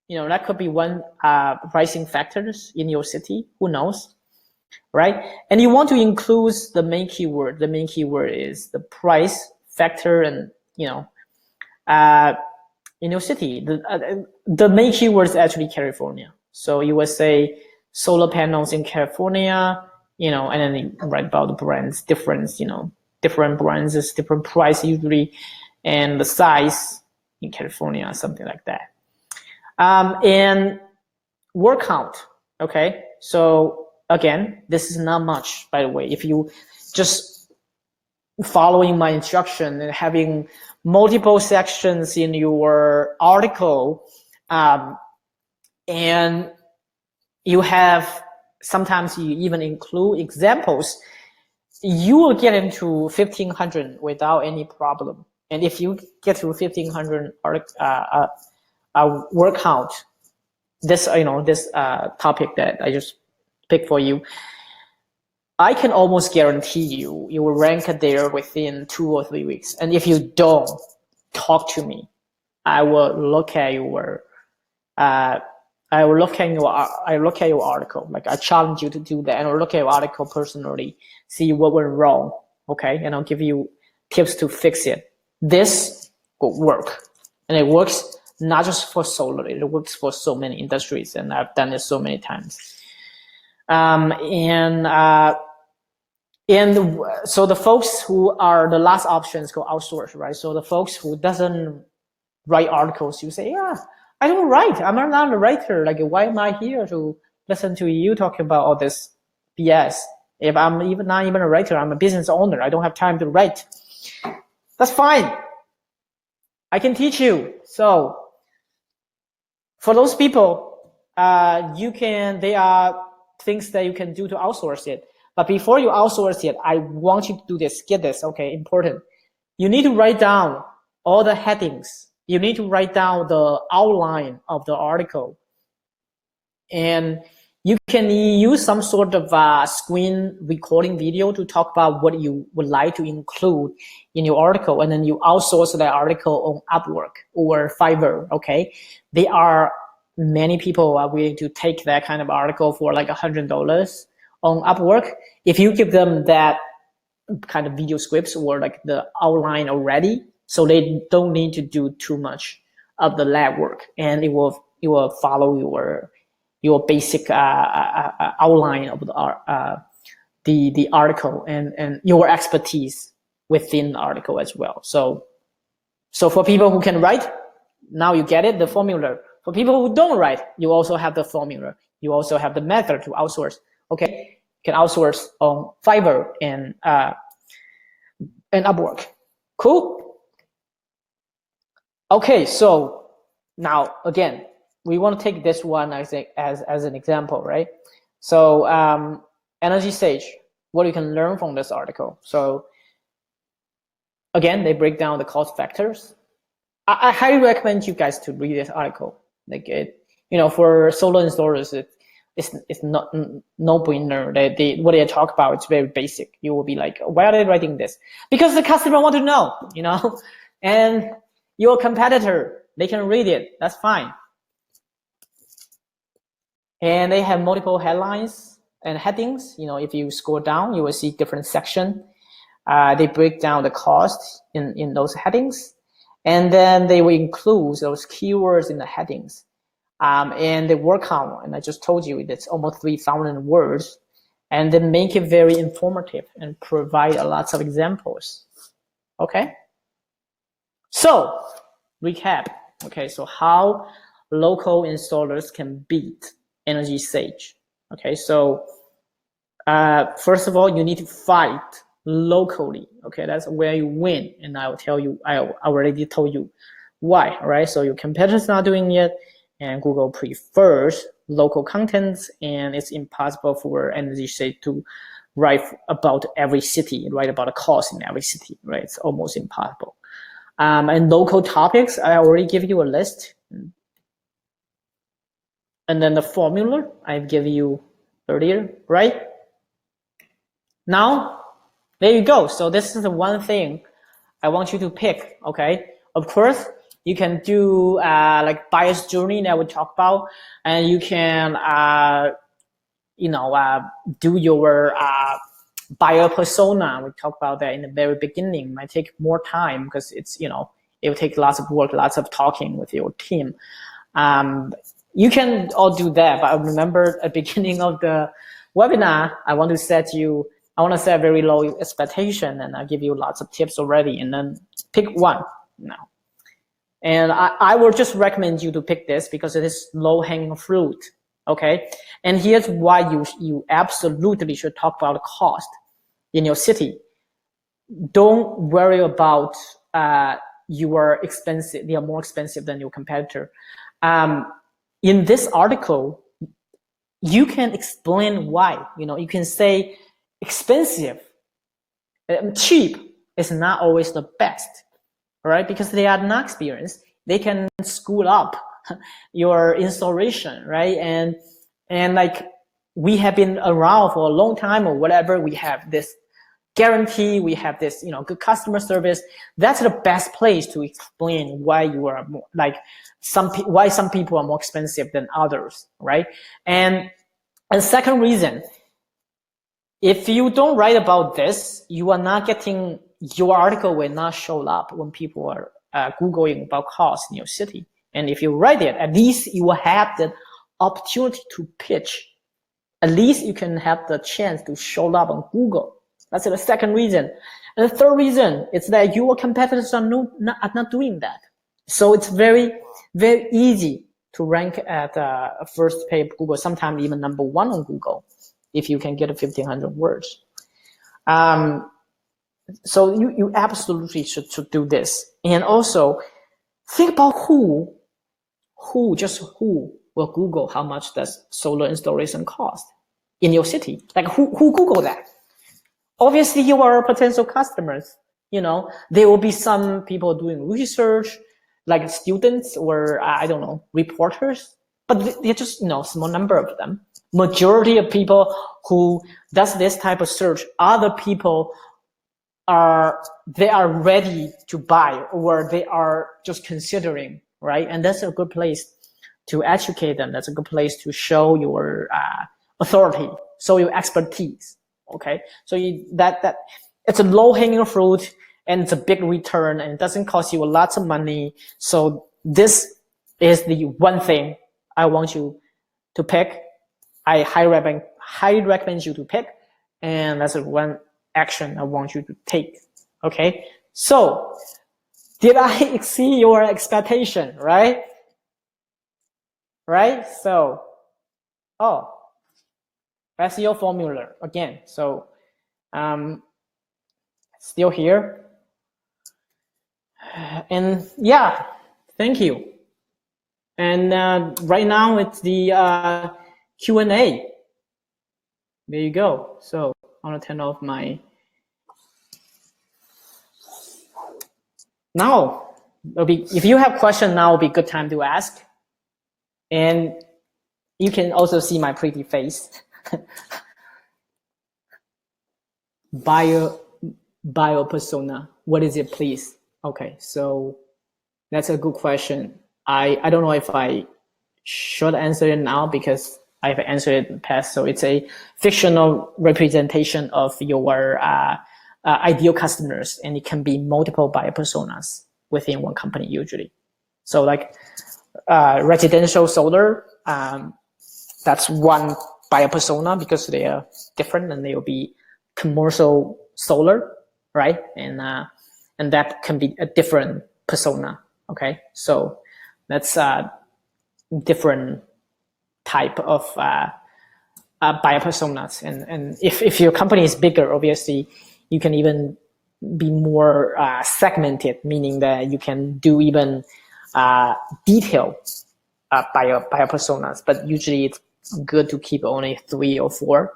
That could be one pricing factors in your city. Who knows, right? And you want to include the main keyword. The main keyword is the price factor, and in your city, the main keyword is actually California. So you would say solar panels in California, and then you write about the brands, difference, different brands is different price usually, and the size in California, something like that. And word count. Okay, so again, this is not much, by the way. If you just following my instruction and having multiple sections in your article, and you have, sometimes you even include examples, you will get into 1,500 without any problem. And if you get to 1,500 word count, this topic that I just picked for you, I can almost guarantee you will rank there within 2 or 3 weeks. And if you don't talk to me, I will look at your article. Like, I challenge you to do that, and I'll look at your article personally, see what went wrong, okay? And I'll give you tips to fix it. This will work, and it works not just for solar, it works for so many industries, and I've done it so many times. And so the folks who are the last options go outsource, right? So the folks who doesn't write articles, you say, yeah, I don't write. I'm not a writer. Like, why am I here to listen to you talking about all this BS? If I'm not even a writer, I'm a business owner. I don't have time to write. That's fine. I can teach you. So for those people, there are things that you can do to outsource it. But before you outsource it, I want you to do this. Get this, okay? Important. You need to write down all the headings. You need to write down the outline of the article. And you can use some sort of screen recording video to talk about what you would like to include in your article. And then you outsource that article on Upwork or Fiverr, okay? There are many people are willing to take that kind of article for like $100 on Upwork. If you give them that kind of video scripts or like the outline already, so they don't need to do too much of the lab work, and it will follow your basic outline of the article and your expertise within the article as well. So for people who can write, now you get it, the formula. For people who don't write, you also have the formula. You also have the method to outsource. Okay, you can outsource on Fiverr and Upwork. Cool. Okay, so now again, we want to take this one as an example, right? So EnergySage, what you can learn from this article. So again, they break down the cost factors. I highly recommend you guys to read this article. Like, for solar installers, it's not no brainer. What they talk about, it's very basic. You will be like, why are they writing this? Because the customer want to know, and your competitor, they can read it. That's fine. And they have multiple headlines and headings. If you scroll down, you will see different sections. They break down the cost in those headings. And then they will include those keywords in the headings. And the word count, and I just told you it's almost 3,000 words. And then make it very informative and provide lots of examples. Okay? So, recap. Okay, so how local installers can beat EnergySage. Okay, so first of all, you need to fight locally. Okay, that's where you win, and I will tell you. I already told you why. All right, so your competitor's not doing it, and Google prefers local contents, and it's impossible for EnergySage to write about every city, write about a cost in every city. Right, it's almost impossible. And local topics, I already give you a list. And then the formula I've given you earlier, right? Now, there you go. So this is the one thing I want you to pick, okay? Of course, you can do like buyer's journey that we talked about, and you can, do your buyer persona. We talked about that in the very beginning. It might take more time because it's, it will take lots of work, lots of talking with your team. You can all do that, but remember at the beginning of the webinar, I want to set a very low expectation, and I'll give you lots of tips already, and then pick one now. And I will just recommend you to pick this because it is low-hanging fruit, okay? And here's why you absolutely should talk about the cost in your city. Don't worry about you are expensive, they are more expensive than your competitor. In this article, you can explain why. You can say expensive, cheap is not always the best, right? Because they are not experienced. They can screw up your installation, right? And like we have been around for a long time or whatever, we have this guarantee, we have this, good customer service. That's the best place to explain why you are more like why some people are more expensive than others, right? And second reason, if you don't write about this, you are not getting, your article will not show up when people are Googling about costs in your city. And if you write it, at least you will have the opportunity to pitch. At least you can have the chance to show up on Google. That's the second reason. And the third reason is that your competitors are not doing that. So it's very, very easy to rank at first page Google, sometimes even number one on Google, if you can get 1,500 words. So you absolutely should do this. And also think about who will Google how much does solar installation cost in your city. Like who Google that? Obviously you are potential customers. There will be some people doing research, like students or I don't know, reporters, but they're just small number of them. Majority of people who does this type of search are the people they are ready to buy or they are just considering, right? And that's a good place to educate them. That's a good place to show your authority, show your expertise. Okay, so that it's a low-hanging fruit and it's a big return and it doesn't cost you lots of money. So this is the one thing I want you to pick. I highly recommend you to pick, and that's one action I want you to take. Okay, so did I exceed your expectation, right? Right? So, SEO formula again. So, still here. And yeah, thank you. And right now it's the Q&A. There you go. So I'm gonna turn off my. Now, if you have questions, now will be a good time to ask. And you can also see my pretty face. Bio persona. What is it, please? Okay, so that's a good question. I don't know if I should answer it now because I've answered it in the past. So it's a fictional representation of your ideal customers, and it can be multiple buyer personas within one company usually. So like residential solar, that's one buyer persona because they are different, and they will be commercial solar, right? And that can be a different persona. Okay, so that's a different type of buyer personas. And if your company is bigger, obviously you can even be more segmented, meaning that you can do even detailed buyer personas. But usually it's good to keep only 3 or 4.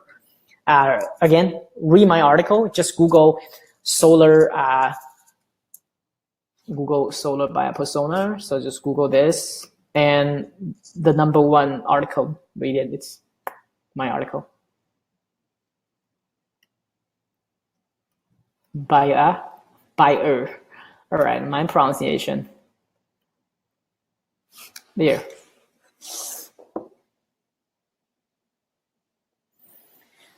Again, read my article. Just Google solar buyer persona. So just Google this, and the number 1 article, read it. It's my article. Buyer. All right, my pronunciation. There.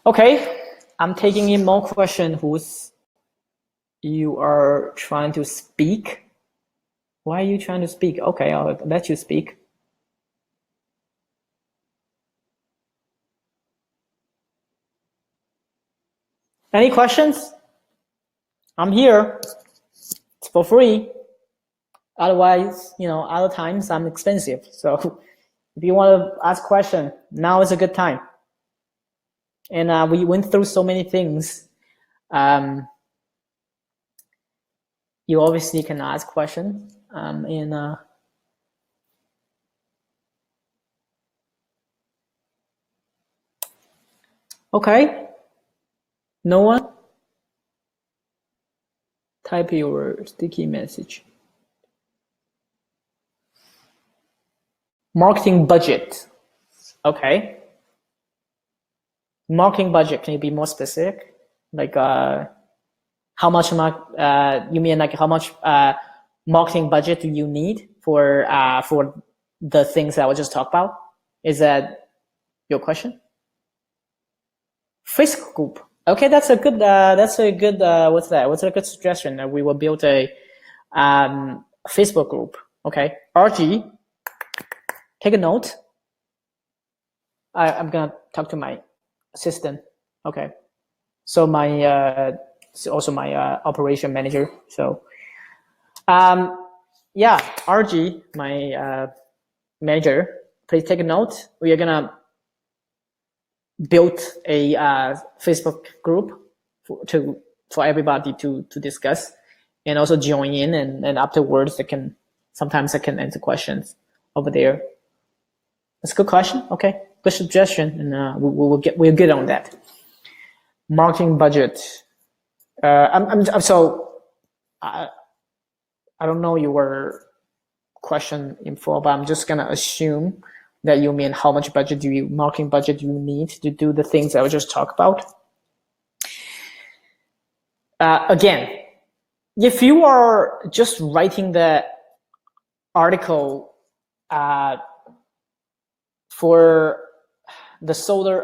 Okay, I'm taking in more questions. Who's you are trying to speak? Why are you trying to speak? Okay, I'll let you speak. Any questions? I'm here. It's for free. Otherwise, other times I'm expensive. So if you want to ask question, now is a good time. And we went through so many things. You obviously can ask questions. Okay. No one? Type your sticky message. Marketing budget. Okay. Marketing budget, can you be more specific? Like how much you mean like how much marketing budget do you need for the things that I was just talking about? Is that your question? Facebook group. Okay, that's a good what's that? What's a good suggestion? That we will build a Facebook group. Okay. RG, take a note. I'm gonna talk to my assistant. Okay. So my also my operation manager. So yeah, RG, my manager, please take a note. We are gonna build a Facebook group for everybody to discuss and also join in, and afterwards sometimes I can answer questions over there. That's a good question. Okay, good suggestion, and we'll get on that. Marketing budget. I don't know your question info, but I'm just gonna assume that you mean how much marketing budget do you need to do the things I was just talk about. Again, if you are just writing the article for the solar,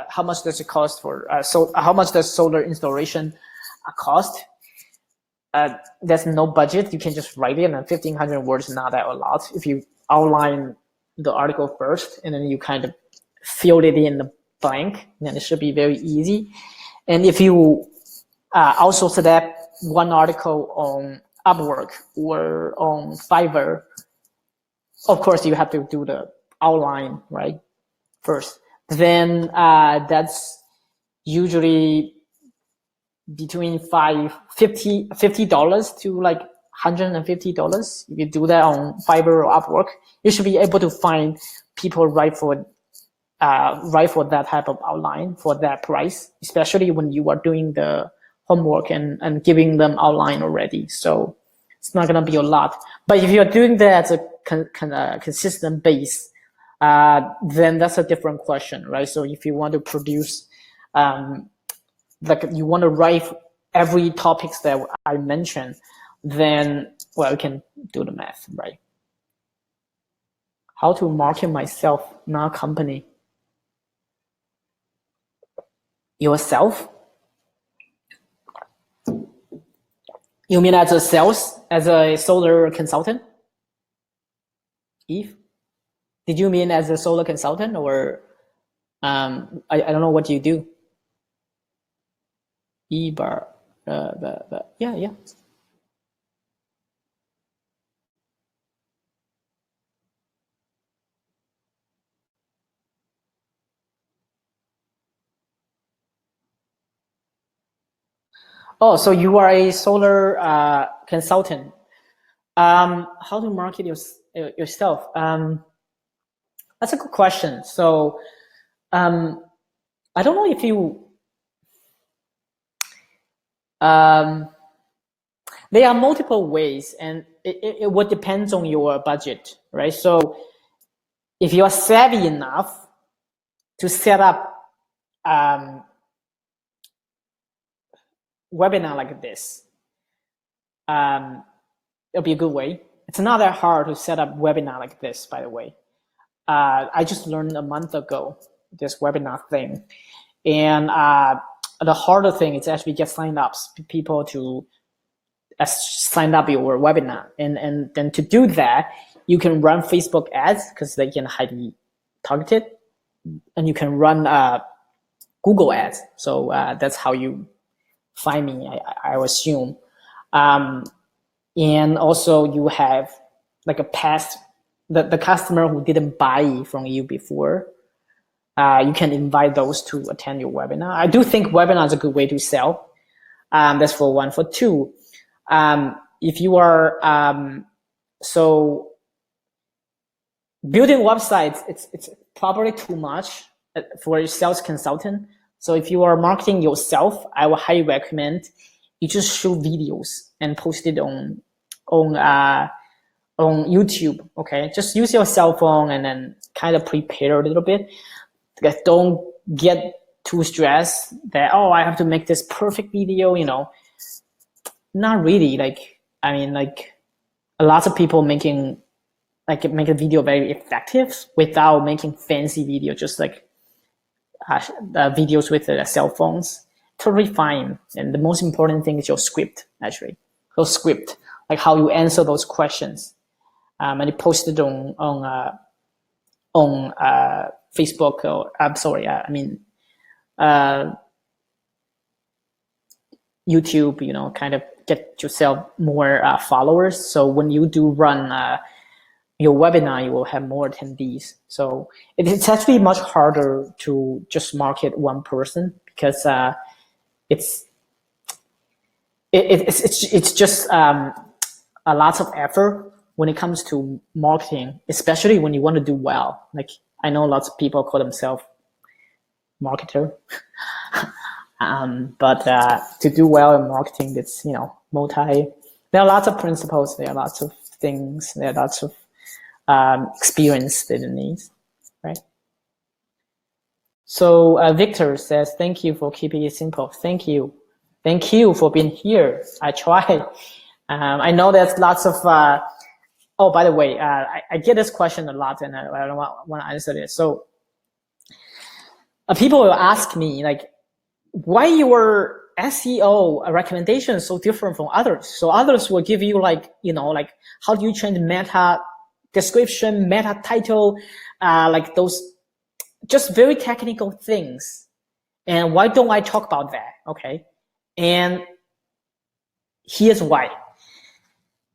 how much does it cost for how much does solar installation cost? There's no budget. You can just write it, and 1,500 words is not that a lot. If you outline the article first, and then you kind of fill it in the blank, then it should be very easy. And if you also select one article on Upwork or on Fiverr, of course you have to do the outline right first. Then that's usually between $50 to like $150. If you do that on Fiverr or Upwork, you should be able to find people right for that type of outline for that price, especially when you are doing the homework and giving them outline already. So it's not gonna be a lot. But if you're doing that as a consistent base, then that's a different question, right? So if you want to produce like you want to write every topics that I mentioned, then well, you can do the math, right? How to market myself, not company. Yourself? You mean as a solar consultant? Eve? Did you mean as a solar consultant, or I don't know what you do? E-bar, yeah. Oh, so you are a solar consultant. How to market yourself? That's a good question. So I don't know if you there are multiple ways, and it would depends on your budget, right? So if you are savvy enough to set up webinar like this, it'll be a good way. It's not that hard to set up webinar like this, by the way. I just learned a month ago this webinar thing, and the harder thing is actually get sign-ups, people to sign up your webinar, and then to do that, you can run Facebook ads because they can highly targeted, and you can run Google ads. So that's how you find me, I assume. and also you have like a past, the customer who didn't buy from you before. You can invite those to attend your webinar. I do think webinar is a good way to sell. That's for one. For two, if you are so building websites, it's probably too much for a sales consultant. So if you are marketing yourself, I would highly recommend you just shoot videos and post it on YouTube. Okay, just use your cell phone and then kind of prepare a little bit. Don't get too stressed that, oh, I have to make this perfect video, you know. Not really. Like, I mean, like a lot of people make a video very effective without making fancy video, just like videos with cell phones. Totally fine. And the most important thing is your script, actually. Your script, like how you answer those questions. And you post it on Facebook, or I'm sorry, YouTube, you know, kind of get yourself more followers. So when you do run your webinar, you will have more attendees. So it's actually much harder to just market one person, because it's just a lot of effort when it comes to marketing, especially when you want to do well. Like, I know lots of people call themselves marketer, but to do well in marketing, it's, you know, there are lots of principles, there are lots of things, there are lots of experience that it needs, right? So Victor says, thank you for keeping it simple. Thank you for being here. I try. I know there's lots of oh, by the way, I get this question a lot, and I don't want to answer this. So people will ask me, like, why your SEO recommendation is so different from others? So others will give you, like, you know, like, how do you change meta description, meta title, like those just very technical things. And why don't I talk about that? Okay. And here's why.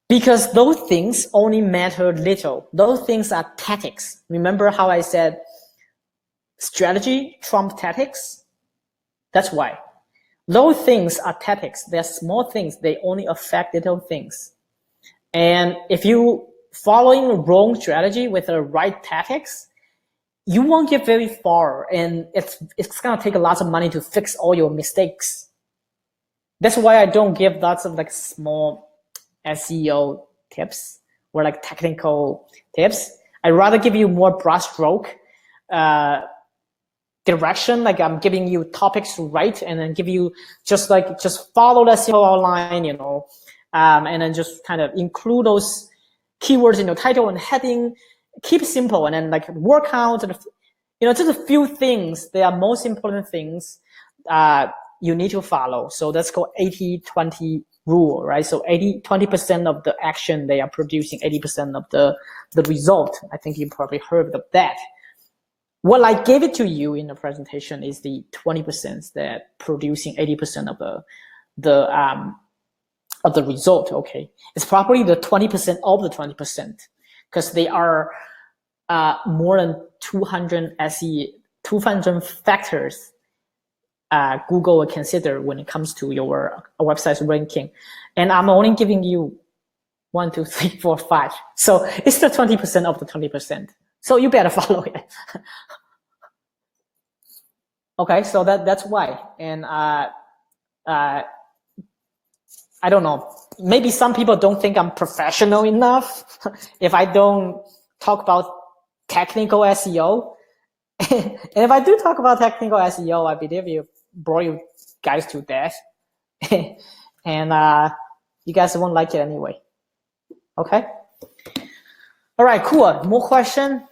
Because those things only matter little. Those things are tactics. Remember how I said strategy trumps tactics? That's why. Those things are tactics. They're small things. They only affect little things. And if you following the wrong strategy with the right tactics, you won't get very far, and it's gonna take a lot of money to fix all your mistakes. That's why I don't give lots of like small SEO tips or like technical tips. I'd rather give you more broad stroke direction, like I'm giving you topics to write, and then give you just follow the SEO outline, you know, and then just kind of include those keywords in your title and heading. Keep it simple, and then like work out, you know, just a few things. They are most important things you need to follow. So that's called 80-20 rule, right? So 20% of the action they are producing 80% of the result. I think you probably heard of that. What I gave it to you in the presentation is the 20% that producing 80% of the result. Okay, it's probably the 20% of the 20%, because they are more than 200 factors Google will consider when it comes to your website's ranking, and I'm only giving you 1, 2, 3, 4, 5. So it's the 20% of the 20%. So you better follow it. Okay, so that's why. And I don't know. Maybe some people don't think I'm professional enough if I don't talk about technical SEO. And if I do talk about technical SEO, I believe you bore you guys to death. And you guys won't like it anyway. Okay? All right, cool. More question?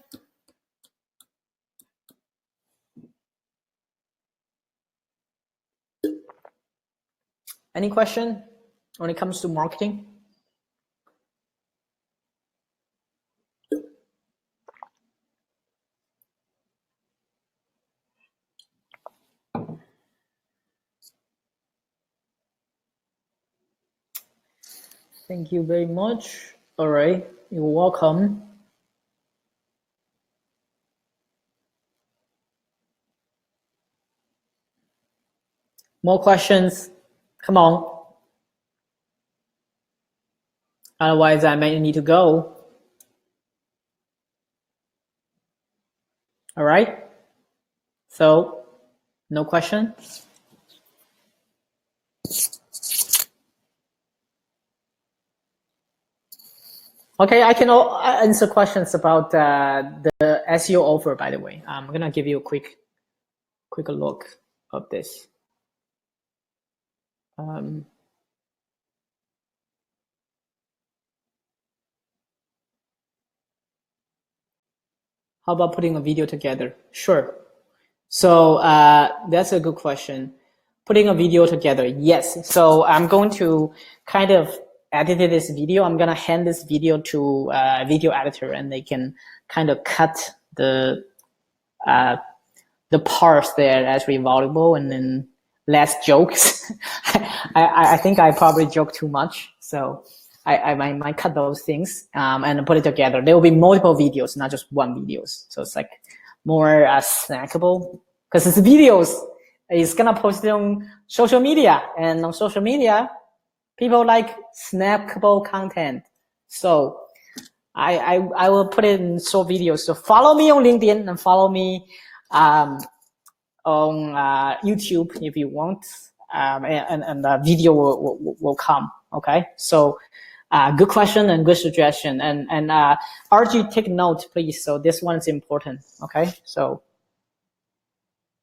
Any question when it comes to marketing? Thank you very much. All right, you're welcome. More questions? Come on. Otherwise, I may need to go. All right. So, no question? Okay, I can answer questions about the SEO offer, by the way. I'm going to give you a quick look of this. How about putting a video together? Sure. So that's a good question. Putting a video together, yes. So I'm going to kind of edit this video. I'm going to hand this video to a video editor, and they can kind of cut the parts that are actually valuable, and then less jokes. I think I probably joke too much, so I might cut those things and put it together. There will be multiple videos, not just one videos. So it's like more snackable, because it's videos. It's gonna post it on social media, and on social media, people like snackable content. So I will put it in short videos. So follow me on LinkedIn and follow me on YouTube if you want, and the video will come. Okay, so good question and good suggestion, and RG, take note please. So this one is important. Okay, so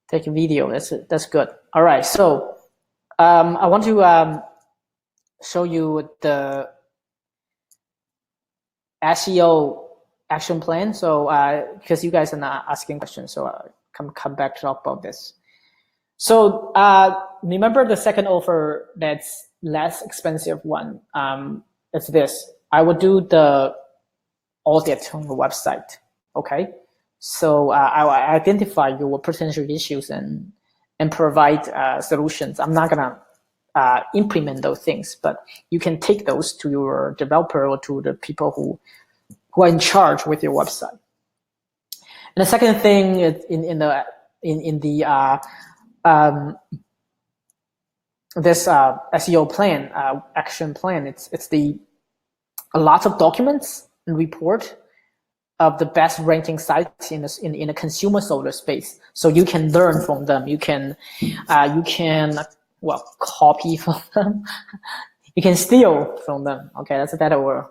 take a video. That's good. All right, so I want to show you the SEO action plan. So because you guys are not asking questions, so come back to talk about this. So remember the second offer that's less expensive one. It's this. I will do the audit on the website. Okay. So I will identify your potential issues and provide solutions. I'm not gonna implement those things, but you can take those to your developer or to the people who are in charge with your website. And the second thing is in the this SEO plan, action plan. It's a lot of documents and report of the best ranking sites in the consumer solar space. So you can learn from them. You can copy from them. You can steal from them. Okay, that's a better word.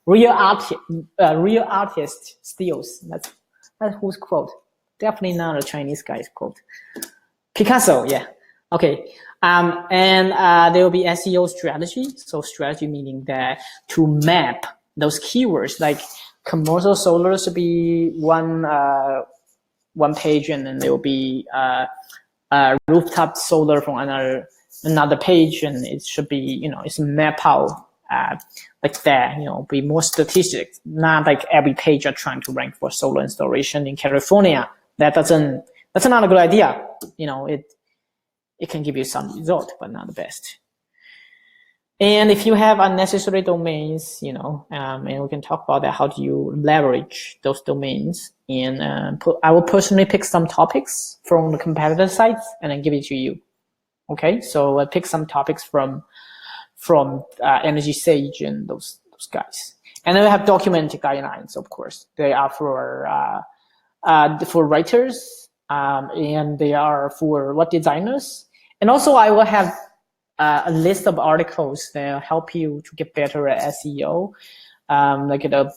Real artist steals. That's whose quote? Definitely not a Chinese guy's quote. Picasso, yeah. Okay. And there will be SEO strategy. So strategy meaning that to map those keywords, like commercial solar should be one page, and then there will be rooftop solar from another page, and it should be, it's map out like that, be more strategic, not like every page are trying to rank for solar installation in California. That's not a good idea. It can give you some result, but not the best. And if you have unnecessary domains, and we can talk about that, how do you leverage those domains? And I will personally pick some topics from the competitor sites and then give it to you. Okay, so I pick some topics from EnergySage and those guys. And then we have documented guidelines, of course. They are for writers, and they are for what designers. And also I will have a list of articles that help you to get better at SEO, like a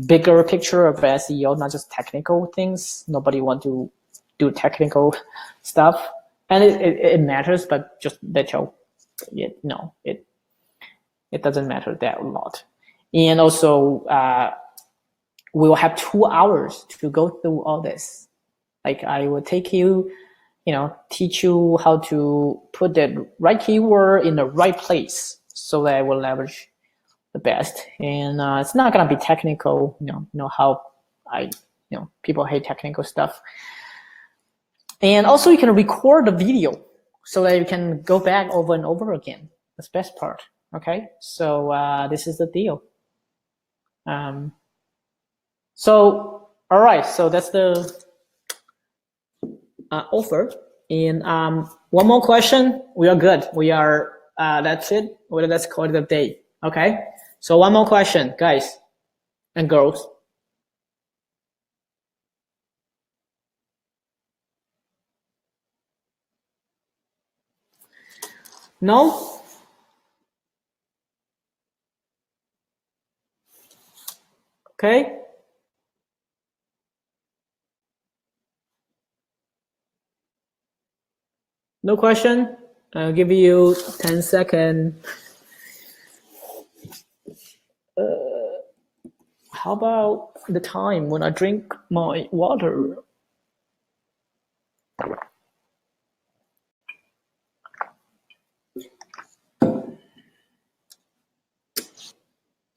bigger picture of SEO, not just technical things. Nobody want to do technical stuff, and it matters, but just let you know it doesn't matter that a lot. And also we will have 2 hours to go through all this. Like I will take you, teach you how to put the right keyword in the right place so that I will leverage the best. And it's not gonna be technical, how people hate technical stuff. And also you can record the video so that you can go back over and over again. That's the best part. Okay, so this is the deal. So all right, so that's the offer. And one more question, we are good. We are that's it. Well, let's call it a day. Okay, so one more question, guys and girls. No? Okay. No question? I'll give you 10 seconds. How about the time when I drink my water?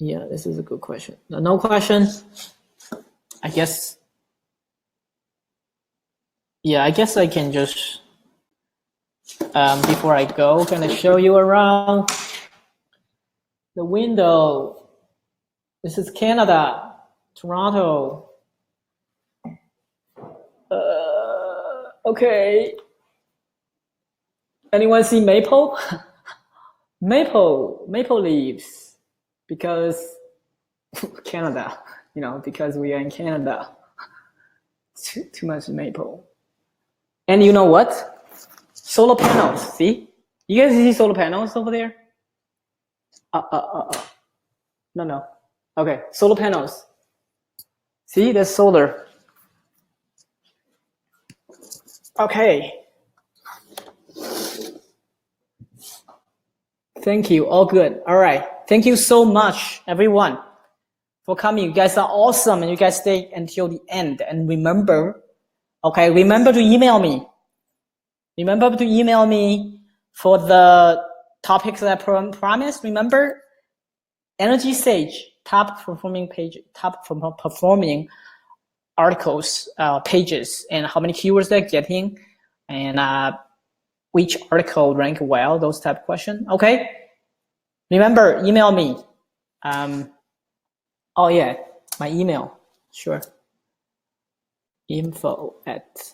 Yeah, this is a good question. No question? I guess. Yeah, I guess I can just, before I go, can I show you around the window? This is Canada, Toronto. Okay. Anyone see maple? Maple leaves, because Canada, you know, because we are in Canada. Too much maple. And you know what? Solar panels, see? You guys see solar panels over there? No. Okay, solar panels. See, there's solar. Okay. Thank you, all good. All right, thank you so much, everyone, for coming. You guys are awesome, and you guys stay until the end. And remember, okay, remember to email me. Remember to email me for the topics that I promised. Remember, EnergySage, top performing articles, pages, and how many keywords they're getting, and which article rank well, those type of questions. Okay, remember, email me. Oh yeah, my email, sure. Info at.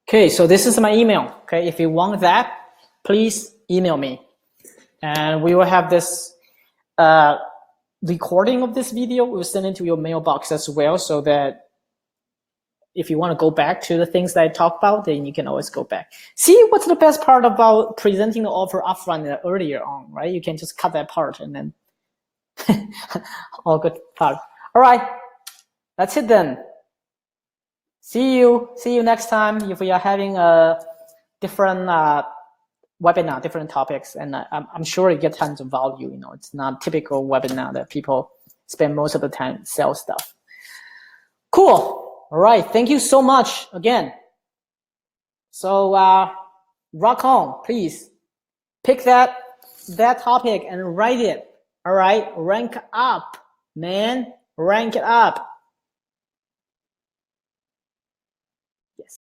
Okay, so this is my email. Okay, if you want that, please email me, and we will have this recording of this video. We'll send it to your mailbox as well, so that if you want to go back to the things that I talked about, then you can always go back. See, what's the best part about presenting the offer upfront earlier on, right? You can just cut that part and then all good part. All right, that's it then. See you next time. If we are having a different webinar, different topics, and I'm sure you get tons of value. You know, it's not typical webinar that people spend most of the time sell stuff. Cool. All right, thank you so much again. So rock on, please. Pick that topic and write it. All right, rank up, man. Rank it up.